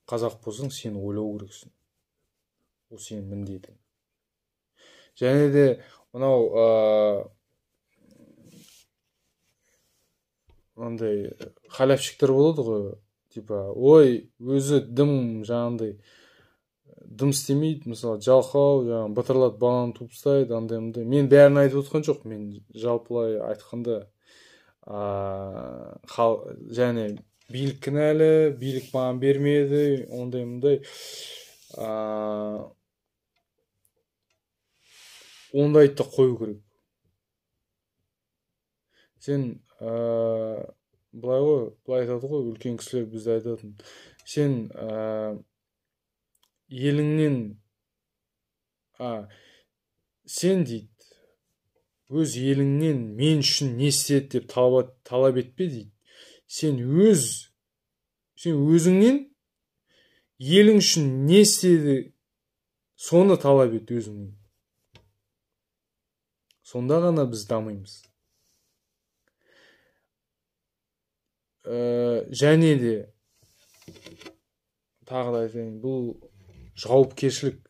қазақ болсаң, сен ойлау керексің. Ол сенің міндетің. Және де мынау мынандай халявщиктер болады ғой, типа, ой, өзі дым, жаңағындай, дым істемейді, мысалы, жалқау, жаңағы бытырлатып баланы туып тастайды, андай-мындай. Мен бәрін айтып отқан жоқ, мен жалпылай айтқанда, және билік кінәлі, билік маған бермеді, ондай-мындай. Ондайды да қою керек. Сен былай ғой, былай айтады ғой, үлкен кісілер бізді айтатын. Сен еліңнен, сен дейді, өз еліңнен мен үшін не істеді деп талап етпе дейді. Сен өзіңнен елің үшін не істеді, соны талап ет өзіңнен. Сонда ғана біз дамимыз. Және де тағы да айтайын, бұл жауапкершілік.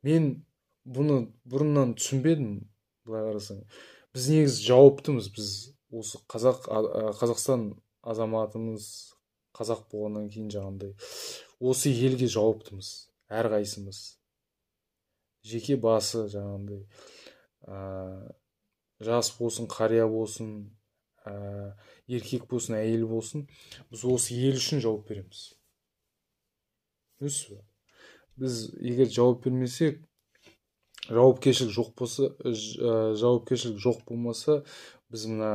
Мен бұны бұрыннан түсінбедім, былай қарасаң. Біз негізі жауаптымыз. Біз осы Қазақстан азаматымыз, қазақ болғаннан кейін жаңағындай, осы елге жауаптымыз, әрқайсымыз. Жеке басы жаңағындай, жас болсын, қария болсын, еркек болсын, әйел болсын, біз осы ел үшін жауап береміз. Біз егер жауап бермесек, жауапкершілік жоқ болмаса, біз мына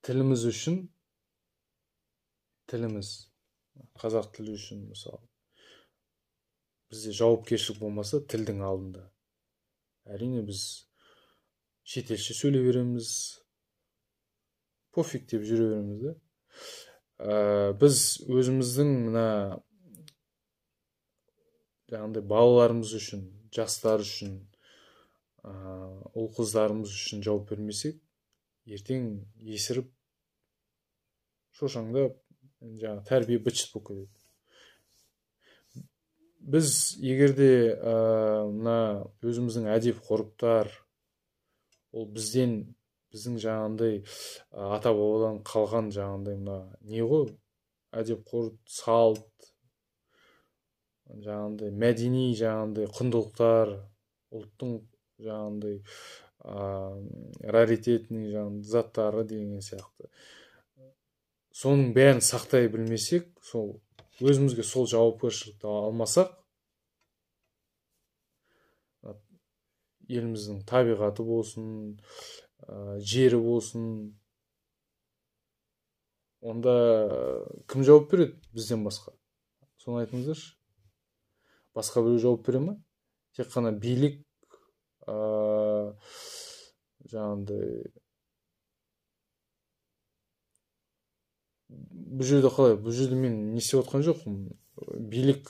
тіліміз үшін, қазақ тілі үшін, мысалы, бізде жауапкершілік болмаса, тілдің алдында, әрине біз шетелше сөйлей береміз, пофиг деп жүре береміз да. Біз өзіміздің мына жаңағындай балаларымыз үшін, жастар үшін, ұл қыздарымыз үшін жауап бермесек, ертең есіріп, шошаңдап, жаңағы тәрбие быт-шыт болып кетеді. Біз егерде мына өзіміздің әдеп ғұрыптар, ол біздің жаңағындай ата бабадан қалған жаңағындай мына не ғой, әдеп ғұрып, салт, жаңағындай мәдени жаңағындай құндылықтар, ұлттың жаңағындай раритетный жаңағындай заттары деген сияқты. Соның бәрін сақтай білмесек, сол өзімізге сол жауапкершілікті алмасақ, еліміздің табиғаты болсын, жері болсын, онда кім жауап береді бізден басқа? Соны айтыңыздаршы. Басқа біреу жауап бере ме? Тек қана билік, жаңағындай, бұл жерде қалай? Бұл жерде мен не істеп отқан жоқпын. Билік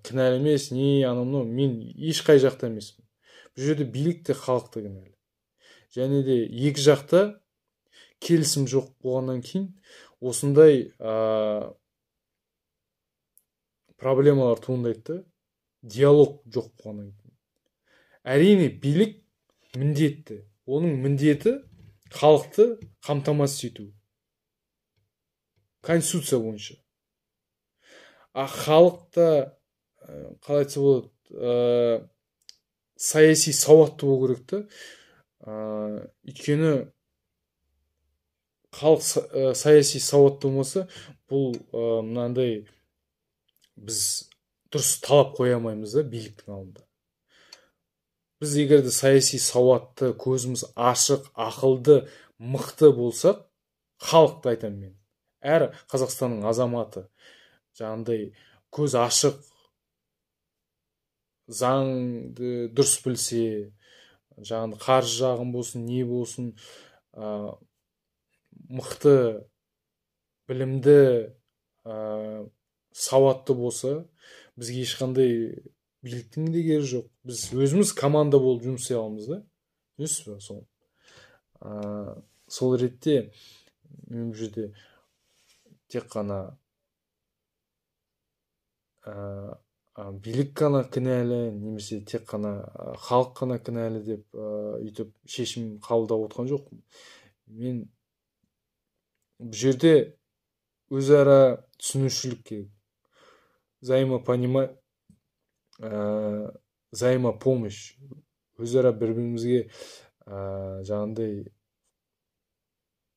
кінәлі емес, мен ешқай жақта емеспін. Бұл жерде билік те халық та кінәлі. Және де екі жақта келісім жоқ болғаннан кейін осындай проблемалар туындайды да, диалог жоқ болғаннан кейін. Әрине билік міндетті, оның міндеті халықты қамтамасыз ету конституция бойынша. Халықта қалай айтса болады, саяси сауатты болу керек та. Өйткені халық саяси сауатты болмаса, бұл мынандай біз дұрыс талап қоя алмаймыз да биліктің алдында. Біз егерде саяси сауатты, көзіміз ашық, ақылды, мықты болсақ, халықты айтамын мен. Әр Қазақстанның азаматы жаңағыдай көз ашық, заңды дұрыс білсе, жаңағы қаржы жағын болсын, не болсын, мықты, білімді, сауатты болса, бізге ешқандай биліктің де керегі жоқ. Біз өзіміз команда болып жұмыс істей аламыз да. Дұрыс па сол? Сол ретте мен бұл жерде тек қана билік қана кінәлі, немесе тек қана халық қана кінәлі деп үйтіп шешім қабылдап отқан жоқпын. Мен бұл жерде өзара түсінушілікке, взаимопомощь, өзара бір-бірімізге жаңағыдай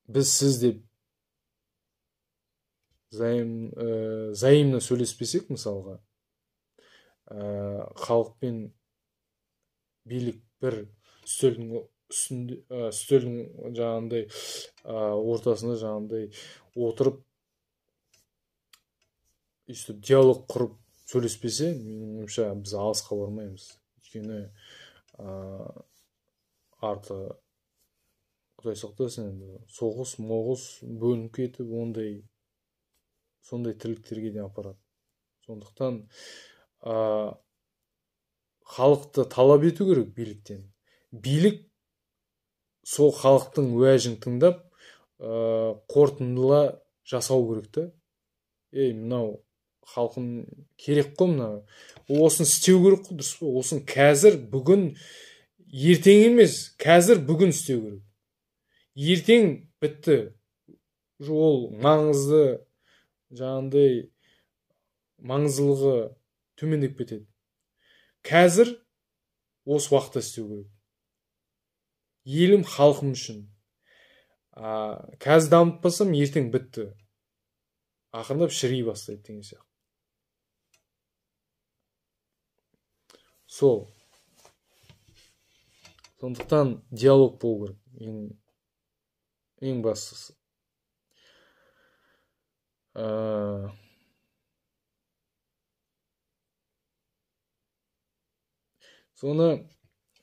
біз сіз деп взаимно сөйлеспесек, мысалға, халық пен билік бір үстелдің жаңағыдай ортасында жаңағыдай отырып, өйстіп диалог құрып сөйлеспесе, менің ойымша біз алысқа бармаймыз. Өйткені арты Құдай сақтасын, соғыс, моғыс бөлініп кетіп, сондай тірліктерге де апарады. Сондықтан халықты талап ету керек биліктен. Билік сол халықтың уәжін тыңдап, қорытындыла жасау керек та. Мынау халқым керек қой, мынау осын істеу керек қой, дұрыс па? Осын қазір, бүгін, ертең емес, қазір, бүгін істеу керек. Ертең бітті. Ол маңызды, жаңағыдай маңыздылығы төмендеп кетеді. Қазір осы уақытта істеу керек. Елім, халқым үшін. Қазір дамытпасам, ертең бітті. Ақырындап шірей бастайды деген сияқты. Сол. Сондықтан диалог болу керек. Ең бастысы. Соны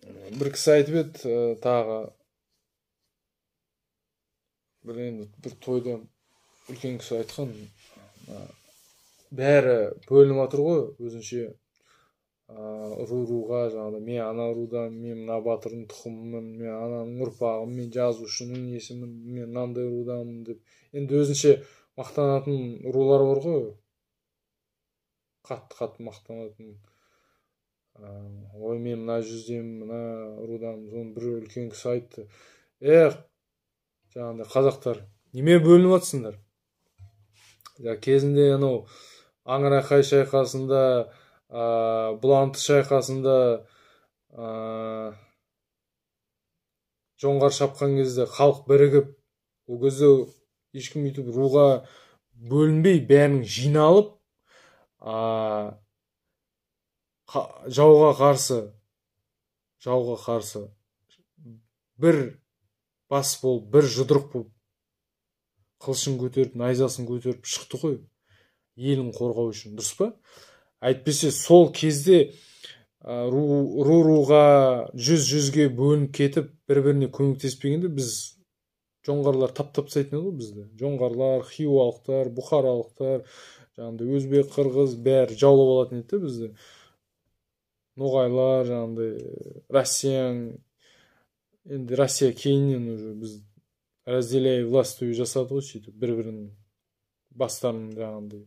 бір кісі айтып еді, тағы бір тойда үлкен кісі айтқан, бәрі бөлініп жатыр ғой, өзінше руға, жаңағыда мен ана рудан, мен мына батырдың тұқымымын, мен ананың ұрпағым, мен жазушының несімін, мен мынандай руданмын деп. Енді өзінше мақтанатын рулар бар ғой, қатты мақтанатын. Ой, мен мына жүзден, мына рудан. Соны бір үлкен кісі айтты. Жаңағыдай қазақтар, неме бөлініп жатсыңдар? Кезінде анау Аңырақай шайқасында, Бұланты шайқасында жоңғар шапқан кезде халық бірігіп, ол кезде ешкім үйтіп руға бөлінбей, бәрінің жиналып, жауға қарсы бір бас болып, бір жұдырық болып, қылышын көтеріп, найзасын көтеріп шықты ғой, елін қорғау үшін, дұрыс па? Әйтпесе сол кезде руға, жүзге бөлініп кетіп, бір-біріне көмектеспегенде, біз жоңғарлар таптап тастайтын еді ғой бізді. Жоңғарлар, хиуалықтар, бұхаралықтар, жаңағыдай өзбек, қырғыз бәрі жаулап алатын еді бізді. Ноғайлар, жаңағыдай Россияң, енді Россия кейіннен уже біз разделяй властвую жасады ғой, сөйтіп бір бірінің бастарын жаңағындай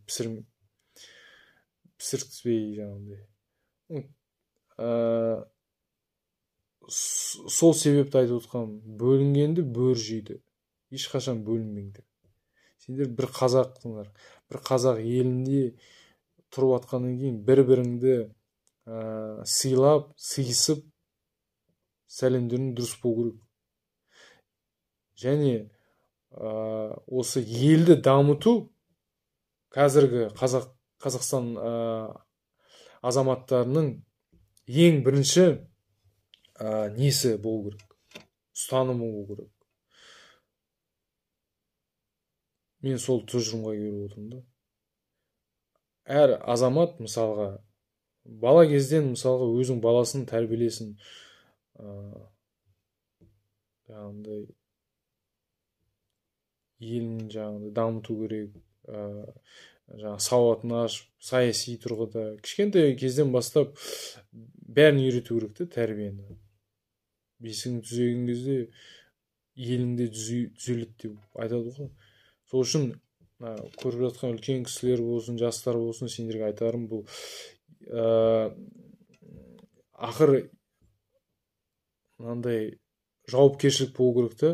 пісірткізбей жаңағындай. Сол себепті айтып отқам, бөлінгенді бөр жейді, ешқашан бөлінбеңдер. Сендер бір қазақтыңдар, бір қазақ елінде тұрып атқаннан кейін бір-біріңді сыйлап, сыйысып сәлемдерің дұрыс болу керек. Және осы елді дамыту қазіргі Қазақстан азаматтарының ең бірінші несі болу керек, ұстанымы болу керек. Мен сол тұжырымға келіп отырмын да. Әр азамат мысалға бала кезден мысалға өзің баласын тәрбиелесін, жаңағындай елін жаңағындай дамыту керек, жаңағы сауатын ашып, саяси тұрғыда кішкентай кезден бастап бәрін үйрету керек те, тәрбиені. Бесігің түзеген кезде еліңде түзеледі деп айтады ғой. Сол үшін көріп жатқан үлкен кісілер болсын, жастар болсын, сендерге айтарым, бұл ақыр мынандай жауапкершілік болу керек та.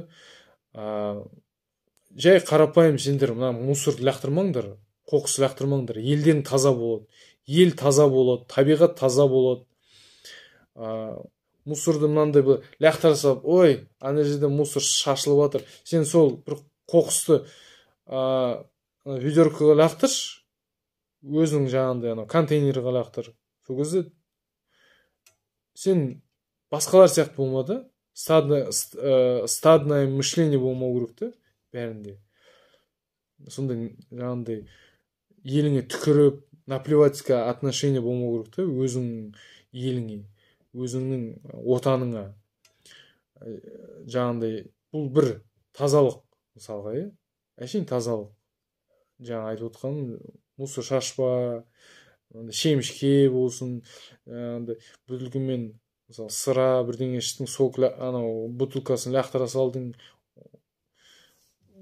Жай қарапайым сендер мына мусорды лақтырмаңдар, қоқыс лақтырмаңдар, елден таза болады, ел таза болады, табиғат таза болады. Мусорды мынандай лақтыра салып, ой, ана жерде мусор шашылып жатыр, сен сол бір қоқысты ведеркаға лақтыршы, өзің жаңағындай контейнерға лақтыр. Сол кезде сен басқалар сияқты болмады, стадное мышление болмау керек та бәрінде. Сондай жаңағындай еліңе түкіріп, наплевательское отношение болмау керек та өзің еліңе, өзіңнің отаныңа. Жаңағындай бұл бір тазалық мысалға, әшейін тазалық. Жаңа айтып отқаным, мусор шашпа, шемішке болсын, бүлгімен мысалы сыра бірдеңе іштің, сок бутылкасын лақтыра салдың,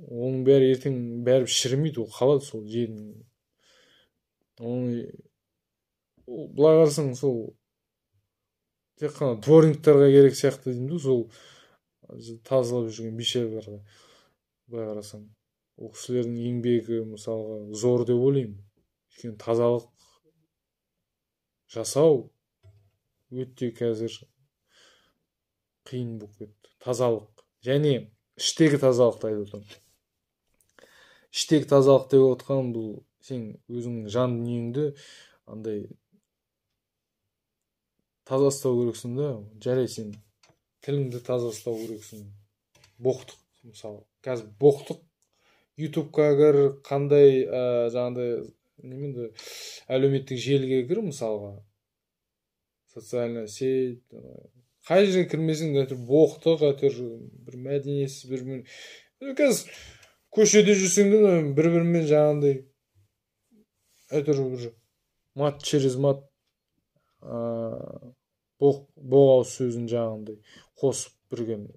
оның бәрі ертең бәрі шірімейді, ол қалады сол жердің. Былай қарасаң, сол тек қана дворниктарға керек сияқты деймін, сол тазалап жүрген бейшараларға. Былай қарасаң, ол кісілердің еңбегі мысалға зор деп ойлаймын. Өйткені тазалық жасау өте қазір қиын болып кетті. Тазалық. Және іштегі тазалықты айтып отырмын. Іштегі тазалық деп отқан бұл сен өзіңнің жан дүниеңді андай таза ұстау керексің да. Жарай, сен тіліңді таза ұстау керексің. Боқтық мысалы. Қазір боқтық ютубқа кір, қандай жаңағыдай әлеуметтік желіге кір мысалға. Социальная сеть, қай жерге кірмесең, боқтық, бір мәдениетсіз, қазір көшеде жүрсең де бір-бірімен жаңағындай бір мат через мат, боғауыз сөзін жаңағындай қосып бірген.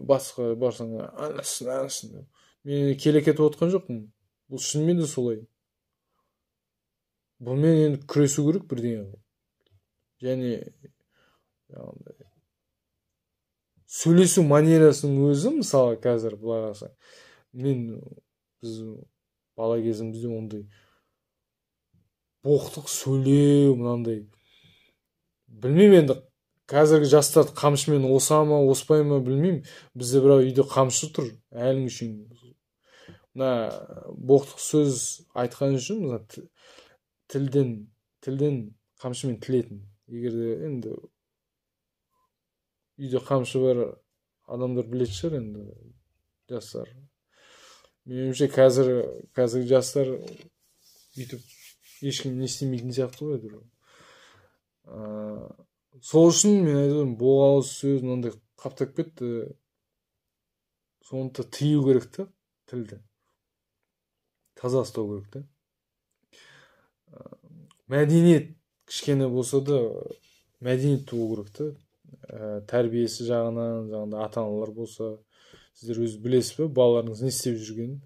Басқа барсаң, анасын. Мен келекетіп отқан жоқпын. Бұл шынымен де солай. Бұнымен енді күресу керек бірдеңе. Және сөйлесу манерасының өзі мысалы қазір былай қарасаң, біз бала кезімізде ондай боқтық сөйлеу мынандай, білмеймін енді қазіргі жастар қамшымен оса ма оспай ма білмеймін. Бізде бірақ үйде қамшы тұр әлің үшін. Мына боқтық сөз айтқан үшін тілден қамшымен тілетін. Егерде енді үйде қамшы бар адамдар білетін шығар енді жастар. Меніңше қазіргі жастар бүйтіп ешкім не істемейтін сияқты ғой. Сол үшін мен айтамын, боғауыз сөз мынандай қаптап кетті. Соны тыю керек та, тілді. Таза ұстау керек та. Мәдениет кішкене болса да мәдениет болу керек та. тәрбиесі жағынан, жаңағыдай ата аналар болса, сіздер өзі білесіз бе балаларыңыз не істеп жүргенін?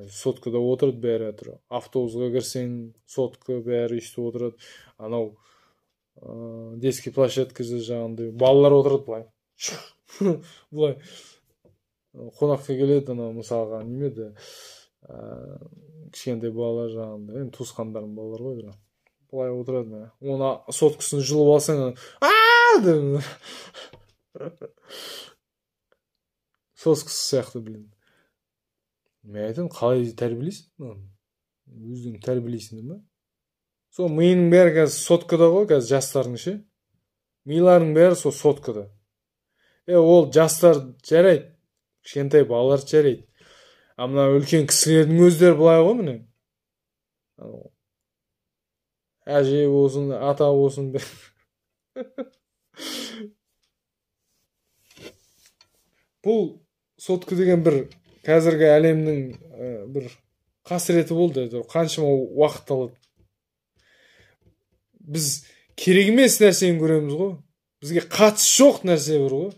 Соткада отырады, бәрі отыр. Автобусқа кірсең, сотка бәрі өйстіп отырады. Анау детский площадкада жаңағыдай балалар отырады былай. Былай қонаққа келеді, анау мысалға немеді, кішкентай балалар жаңағыдай, енді туысқандарым балалар ғой, былай отырады. Оны соткасын жұлып алсаң, деп соскасы сияқты білем. Мен айтамын, қалай тәрбиелейсің? Өзің тәрбиелейсің ме? Сол миының бәрі қазір соткада ғой, қазір жастардың ше. Миларының бәрі сол соткада. Ол жастар жарайды, кішкентай балалар жарайды. Мына үлкен кісілердің өздері былай ғой, міне. Әже болсын, ата болсын. Бұл сотка деген бір қазіргі әлемнің бір қасіреті болды. Қаншама уақыт алады. Біз керек емес нәрсені көреміз ғой. Бізге қатысы жоқ нәрсе бар ғой.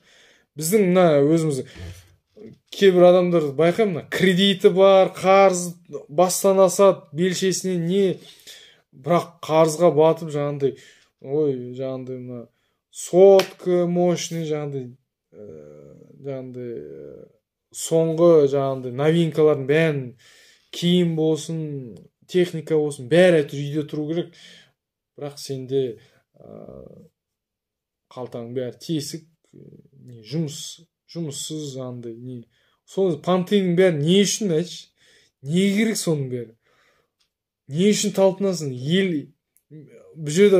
Біздің мына өзіміз кейбір адамдар байқаймын, кредиті бар, қарыз бастан асады, белшесіне не, бірақ қарызға батып жаңағыдай, жаңағыдай мына сотка мощный, жаңағыдай соңғы жаңағыдай новинкалардың бәрін, киім болсын, техника болсын, бәрі үйде тұру керек. Бірақ сенде қалтаң бәрі тесік, жұмыссыз жаңағыдай не. Соны пантейның бәрі не үшін, айтшы? Не керек соның бәрі? Не үшін талпынасың? Ел бұл жерде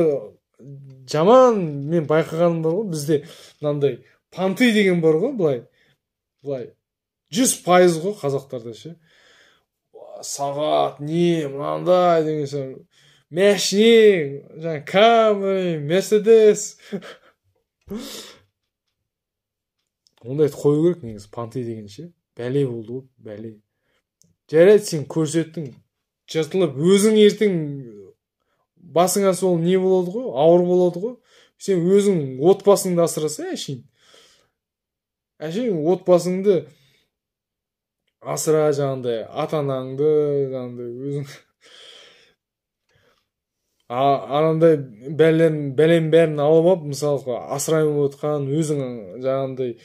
жаман мен байқағаным бар ғой, бізде мынандай пантей деген бар ғой, былай 100% ғой қазақтарда ше. Сағат не, мынандай деген соң, мәшіне, жаңа Камри, Мерседес. Ондайды қою керек негізі, пантей деген ше. Бәле болды ғой, бәле. Жарайды, сен көрсеттің, жыртылып, өзің ертең басыңа сол не болады ғой, ауыр болады ғой. Сен өзің отбасыңды асыраса, әшейін отбасыңды асыра, жаңағыдай ата-анаңды, жаңағыдай өзің анандай бәлем бәрін алып алып, мысалға асыраймын отқан, өзің жаңағыдай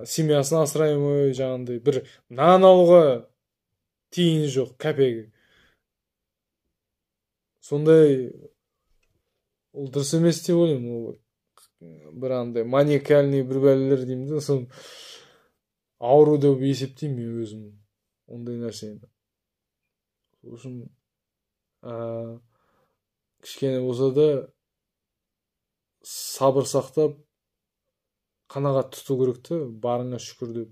семьясын асыраймын, жаңағыдай бір нан алуға тиыны жоқ, кәпегі. Сондай ол дұрыс емес деп ойлаймын. Ол бір андай маниакальный бір бәлелер деймін де, соны ауру деп есептеймін мен өзім ондай нәрсені. Сол үшін кішкене болса да сабыр сақтап қанағат тұту керек те, барыңа шүкір деп.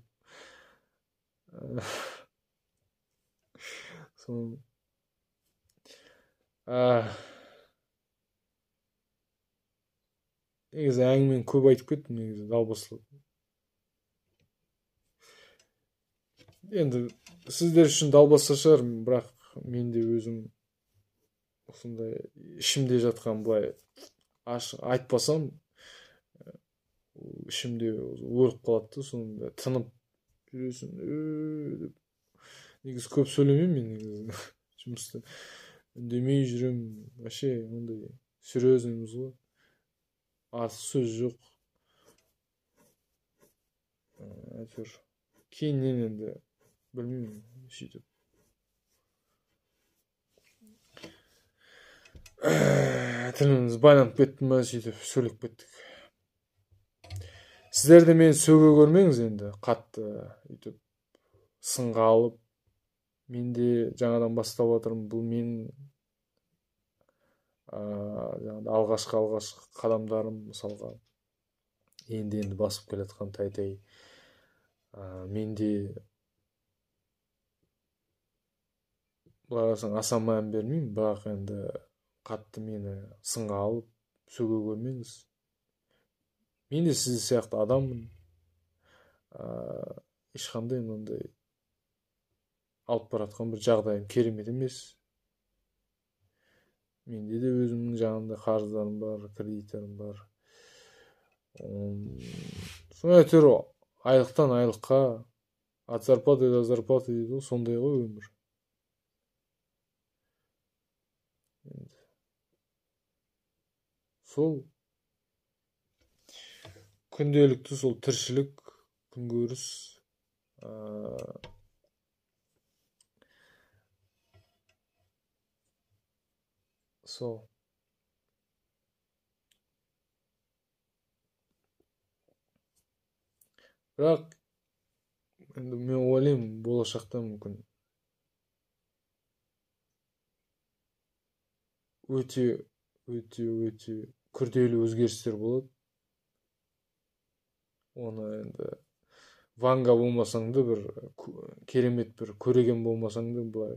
Негізі әңгімені көп айтып кеттім, негізі далбасалап. Енді сіздер үшін далбаса шығар, бірақ мен де өзім осындай ішімде жатқан былай айтпасам ішімде өліп қалады да, сонда тынып жүресің деп. Негізі көп сөйлемеймін мен, негізі жұмыста үндемей жүрем, вообще ондай серьезныймыз ғой, артық сөз жоқ. Әйтеуір кейіннен енді білмеймін, сөйтіп тіліміз байланып кетті ма, сөйтіп сөйлеп кеттік. Сіздер де мені сөге көрмеңіз енді, қатты өйтіп сынға алып. Мен де жаңадан бастап жатырмын. Бұл мен алғашқы қадамдарым, мысалға енді басып келе жатқан тай-тай. Мен де былай қарасаң аса мән бермеймін, бірақ енді қатты мені сынға алып сөге көрмеңіз. Мен де сіз сияқты адаммын. Ешқандай мынандай алып баратқан бір жағдайым керемет емес. Менде де өзімнің жаңағындай қарыздарым бар, кредиттарым бар. Соны әйтеуір айлықтан айлыққа, от зарплаты до зарплаты дейді ғой, сондай ғой өмір. Сол күнделікті сол тіршілік, күнкөріс, сол. Бірақ енді мен ойлаймын, болашақта мүмкін өте күрделі өзгерістер болады. Оны енді ванга болмасаң да, бір керемет бір көреген болмасаң да, былай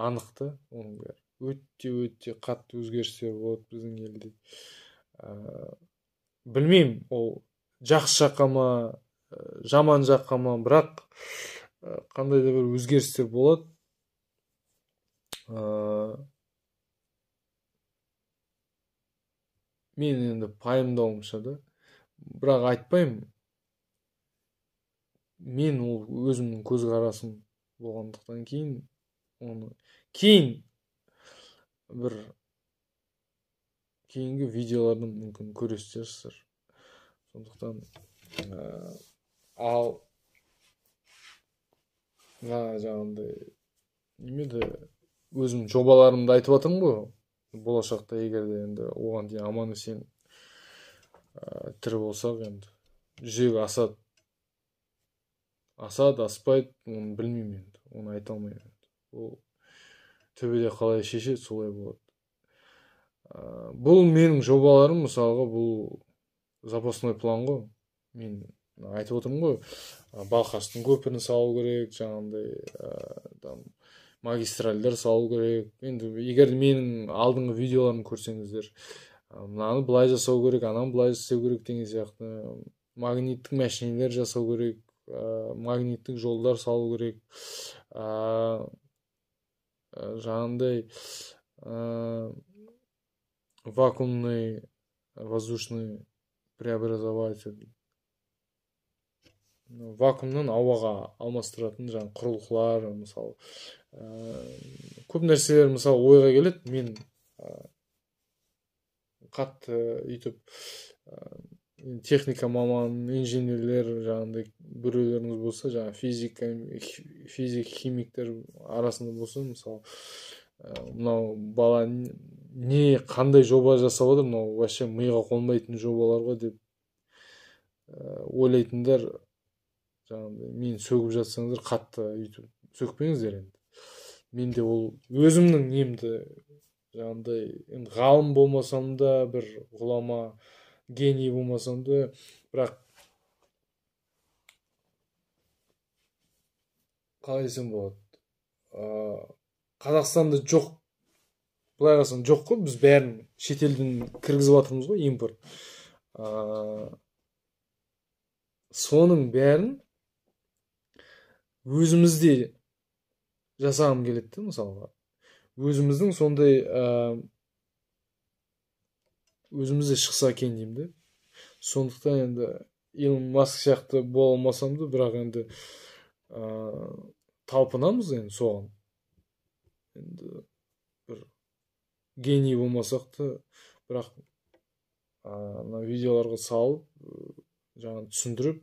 анық та, оның бәрі өте қатты өзгерістер болады біздің елде. Білмеймін, ол жақсы жаққа ма, жаман жаққа ма, бірақ қандай да бір өзгерістер болады. Мен енді пайымдауымша да, бірақ айтпаймын. Мен ол өзімнің көзқарасым болғандықтан кейін, оны бір кейінгі видеолардан мүмкін көресіздер. Сондықтан ал жаңағындай немеді, өзім жобаларымды айтып жатырмын ғой. Болашақта егерде енді оған дейін аман есен тірі болсақ, енді жүзеге асады, аспайды, оны білмеймін енді, оны айта алмаймын. Ол төбеде қалай шешеді, солай болады. Бұл менің жобаларым, мысалға, бұл запасной план ғой. Мен айтып отырмын ғой, Балқаштың көпірін салу керек, жаңағындай магистральдар салу керек. Енді егер менің алдыңғы видеоларымды көрсеңіздер, мынаны былай жасау керек, ананы былай жасау керек деген сияқты, магниттік машинелер жасау керек, магниттік жолдар салу керек, жаңағындай вакуумный воздушный преобразователь, вакуумнан ауаға алмастыратын жаңа құрылғылар, мысалы, көп нәрселер мысалы ойға келеді. Мен қатты үйтіп техника маман, инженерлер жаңағындай біреулеріңіз болса, жаңа физик, химиктер арасында болса, мысалы, мынау бала қандай жоба жасап отыр, мынау вообще миға қонбайтын жобалар ғой деп ойлайтындар, жаңағындай мен сөгіп жатсаңыздар, қатты үйтіп сөкпеңіздер. Енді менде ол өзімнің немді, жаңағындай ғалым болмасам да, бір ғұлама гений болмасам да, бірақ қалай десем болады, Қазақстанда жоқ, былай қарасаң жоқ қой, біз бәрін шетелден кіргізіп жатырмыз ғой, импорт. Соның бәрін өзімізде жасағым келеді, мысалға. Өзіміздің сондай өзімізде шықса екен деймін де. Сондықтан енді Илон Маск сияқты бола алмасам да, бірақ енді талпынамыз енді соған. Енді бір гений болмасақ та, бірақ мына видеоларға салып, жаңа түсіндіріп,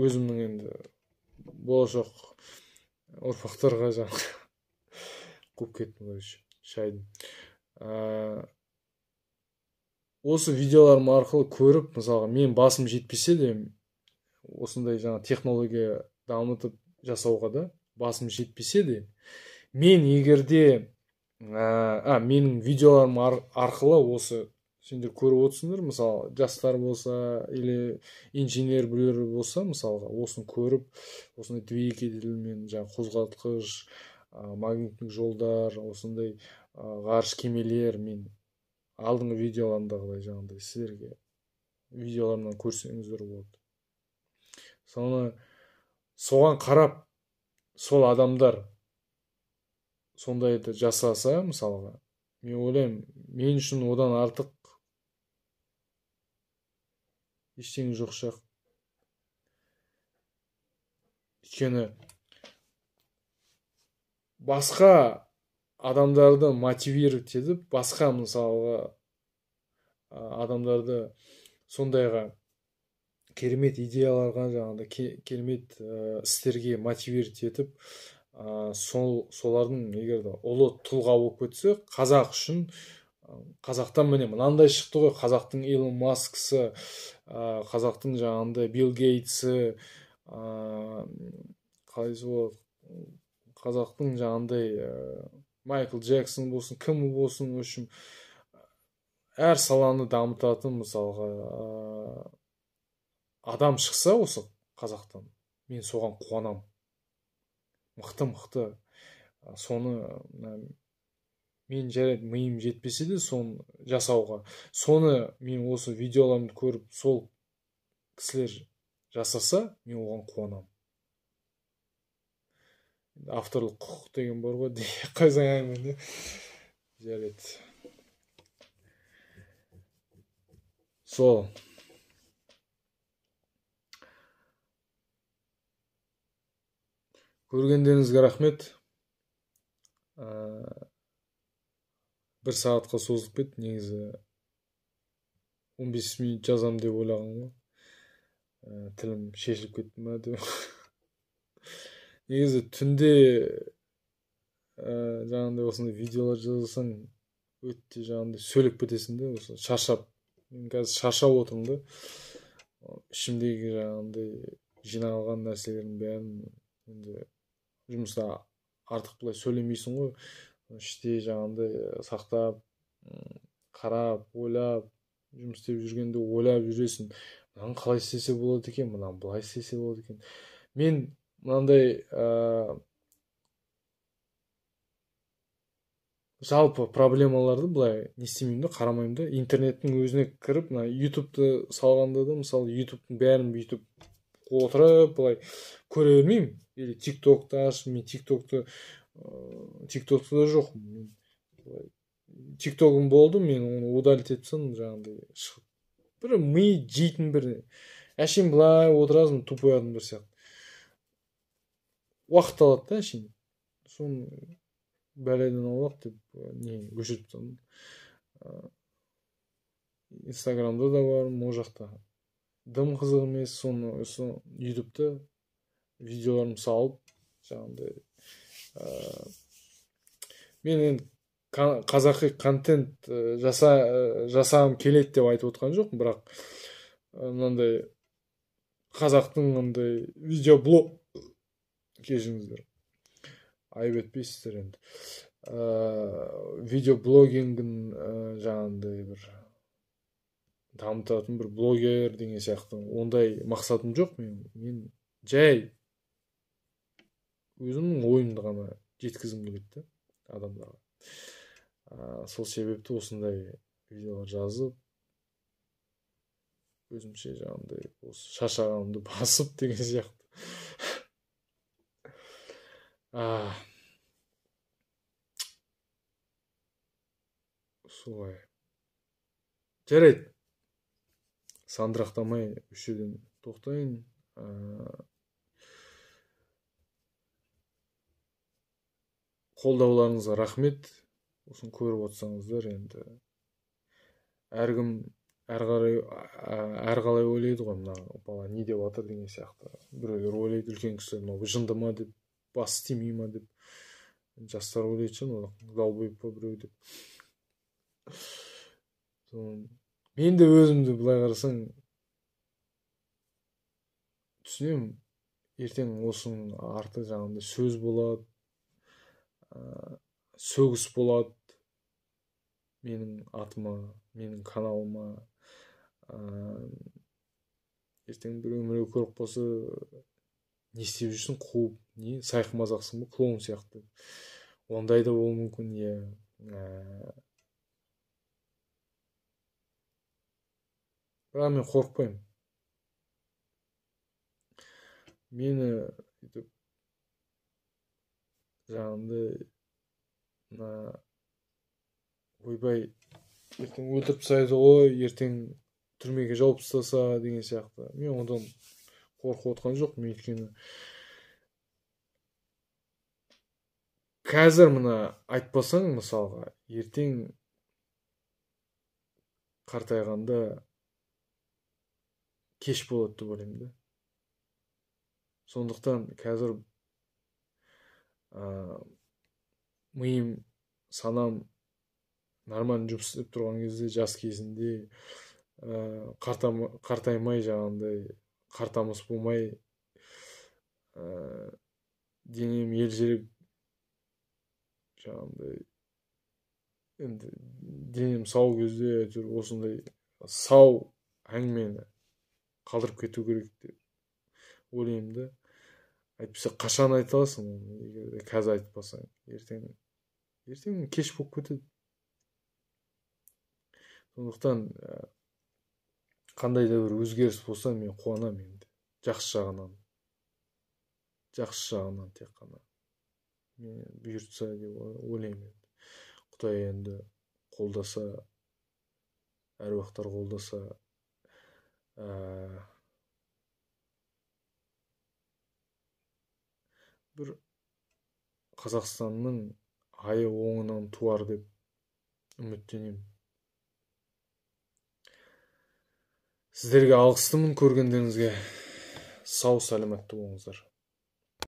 өзімнің енді болашақ ұрпақтарға жаңа көп кеттім, шайдым. Осы видеоларым арқылы көріп, мысалға, мен басым жетпесе де, осындай жаңа технология дамытып жасауға да басым жетпесе де, мен егерде менің видеоларым арқылы осы сендер көріп отырсыңдар, мысалы, жастар болса, или инженер біреулер болса, мысалға, осыны көріп, осындай двигательмен, жаңа қозғалтқыш, магниттік жолдар, осындай ғарыш кемелер, мен алдыңғы видеоларымдағыдай жаңағыдай сіздерге видеоларымнан көрсеңіздер болады. Соған қарап, сол адамдар сондайды жасаса мысалға, мен ойлаймын мен үшін одан артық ештеңе жоқ сияқты. Өйткені басқа адамдарды мотивировать етіп, басқа мысалға адамдарды сондайға керемет идеяларға, жаңағыдай керемет істерге мотивировать етіп, солардың егер де ұлы тұлға болып кетсе, қазақ үшін, қазақтан міне мынандай шықты ғой, қазақтың Илон Масксы, қазақтың жаңағындай Билл Гейтсі, қалайсы болады, қазақтың жаңағындай Майкл Джексон болсын, кім болсын, в общем, әр саланы дамытатын мысалға адам шықса осы қазақтан, мен соған қуанам. Мықты соны мен жарайды миым жетпесе де соны жасауға, соны мен осы видеоларымды көріп сол кісілер жасаса, мен оған қуанам. Авторлық құқық деген бар ғой, қойсаң әңгіме, жарайды. Сол. Көргендеріңізге рахмет. 1 сағатқа созылып кетті. Негізі 15 минут жазам деп ойлағам ғой. Тілім шешіліп кетті ма деп. Негізі түнде жаңағындай осындай видеолар жазсаң өтте жаңағындай сөйлеп кетесің де, осы шаршап. Мен қазір шаршап отырмын да. Ішімдегі жаңағындай жиналған нәрселердің бәрін енді жұмыста артық былай сөйлемейсің ғой. Іште жаңағындай сақтап, қарап, ойлап, жұмыс істеп жүргенде ойлап жүресің. Мынаны қалай істесе болады екен, мынаны былай істесе болады екен. Мен мынандай жалпы проблемаларды былай не істемеймін да, қарамаймын да. Интернеттің өзіне кіріп, мына ютубты салғанда да, мысалы, ютубтың бәрін бүйтіп отырып, былай көре бермеймін. Или тиктокты ашып, мен тиктокты да жоқ. Тиктогым болды, мен оны удалить етсем, жаңағындай шығып. Бір ми жейтін бір, әшейін былай отырасың, тупой адамдар сияқты. Уақыт алады да, әшейін. Соны бәледен аулақ деп не көшіріп тастадым. Инстаграмда да бар, ол жақта дым қызық емес. Соны ютубта видеоларым салып, жаңағындай мен енді қазақи контент жасағым келеді деп айтып отқан жоқ, бірақ мынандай қазақтың мынандай видеоблог, кешіріңіздер, айып етпейсіздер енді, видеоблогингін жаңағындай бір дамытатын бір блогер деген сияқты ондай мақсатым жоқ. Мен жай өзімнің ойымды ғана жеткізгім келеді адамдарға. Сол себепті осындай видеолар жазып, өзімше жаңағындай осы шаршағанымды басып деген сияқты. Солай. Жарайды. Сандырақтамай үш жерден тоқтайын. Қолдауларыңызға рахмет. Осыны көріп отырсаңыздар, енді әркім әрқалай ойлайды ғой, мына бала не деп жатыр деген сияқты. Біреулер ойлайды, үлкен кісілер, мынау жынды ма деп, бас істемей ма деп. Жастар ойлайды шығар, далбойып па біреу деп. Мен де өзімді былай қарасаң түсінемін. Ертең осының арты жаңағындай сөз болады, сөгіс болады менің атыма, менің каналыма. Ертең бір өмірі көріп қалса, не істеп жүрсің, қуып, не сайқымазақсың ба, клоун сияқты. Ондай да болуы мүмкін, бірақ мен қорықпаймын. Мені жаңағындай ойбай ертең өлтіріп тастайды ғой, ертең түрмеге жауып тастаса деген сияқты. Мен одан қорқып отқан жоқпын, өйткені қазір мына айтпасаң мысалға, ертең қартайғанда кеш болады деп ойлаймын да. Сондықтан қазір миым, санам нормально жұмыс істеп тұрған кезде, жас кезінде қартаймай, жаңағындай қартамыс болмай, денем елжіреп, жаңағындай енді денем сау кезде әйтеуір осындай сау әңгімені қалдырып кету керек деп ойлаймын да. Әйтпесе қашан айта аласың оны, егер қазір айтпасаң, ертең кеш болып кетеді. Сондықтан қандай да бір өзгеріс болса мен қуанамын енді. Жақсы жағынан тек қана мен бұйыртса деп ойлаймын. Құдай енді қолдаса, әруақтар қолдаса, бір Қазақстанның айы оңынан туар деп үміттенемін. Сіздерге алғыстымын көргендеріңізге. Сау саламатты болыңыздар.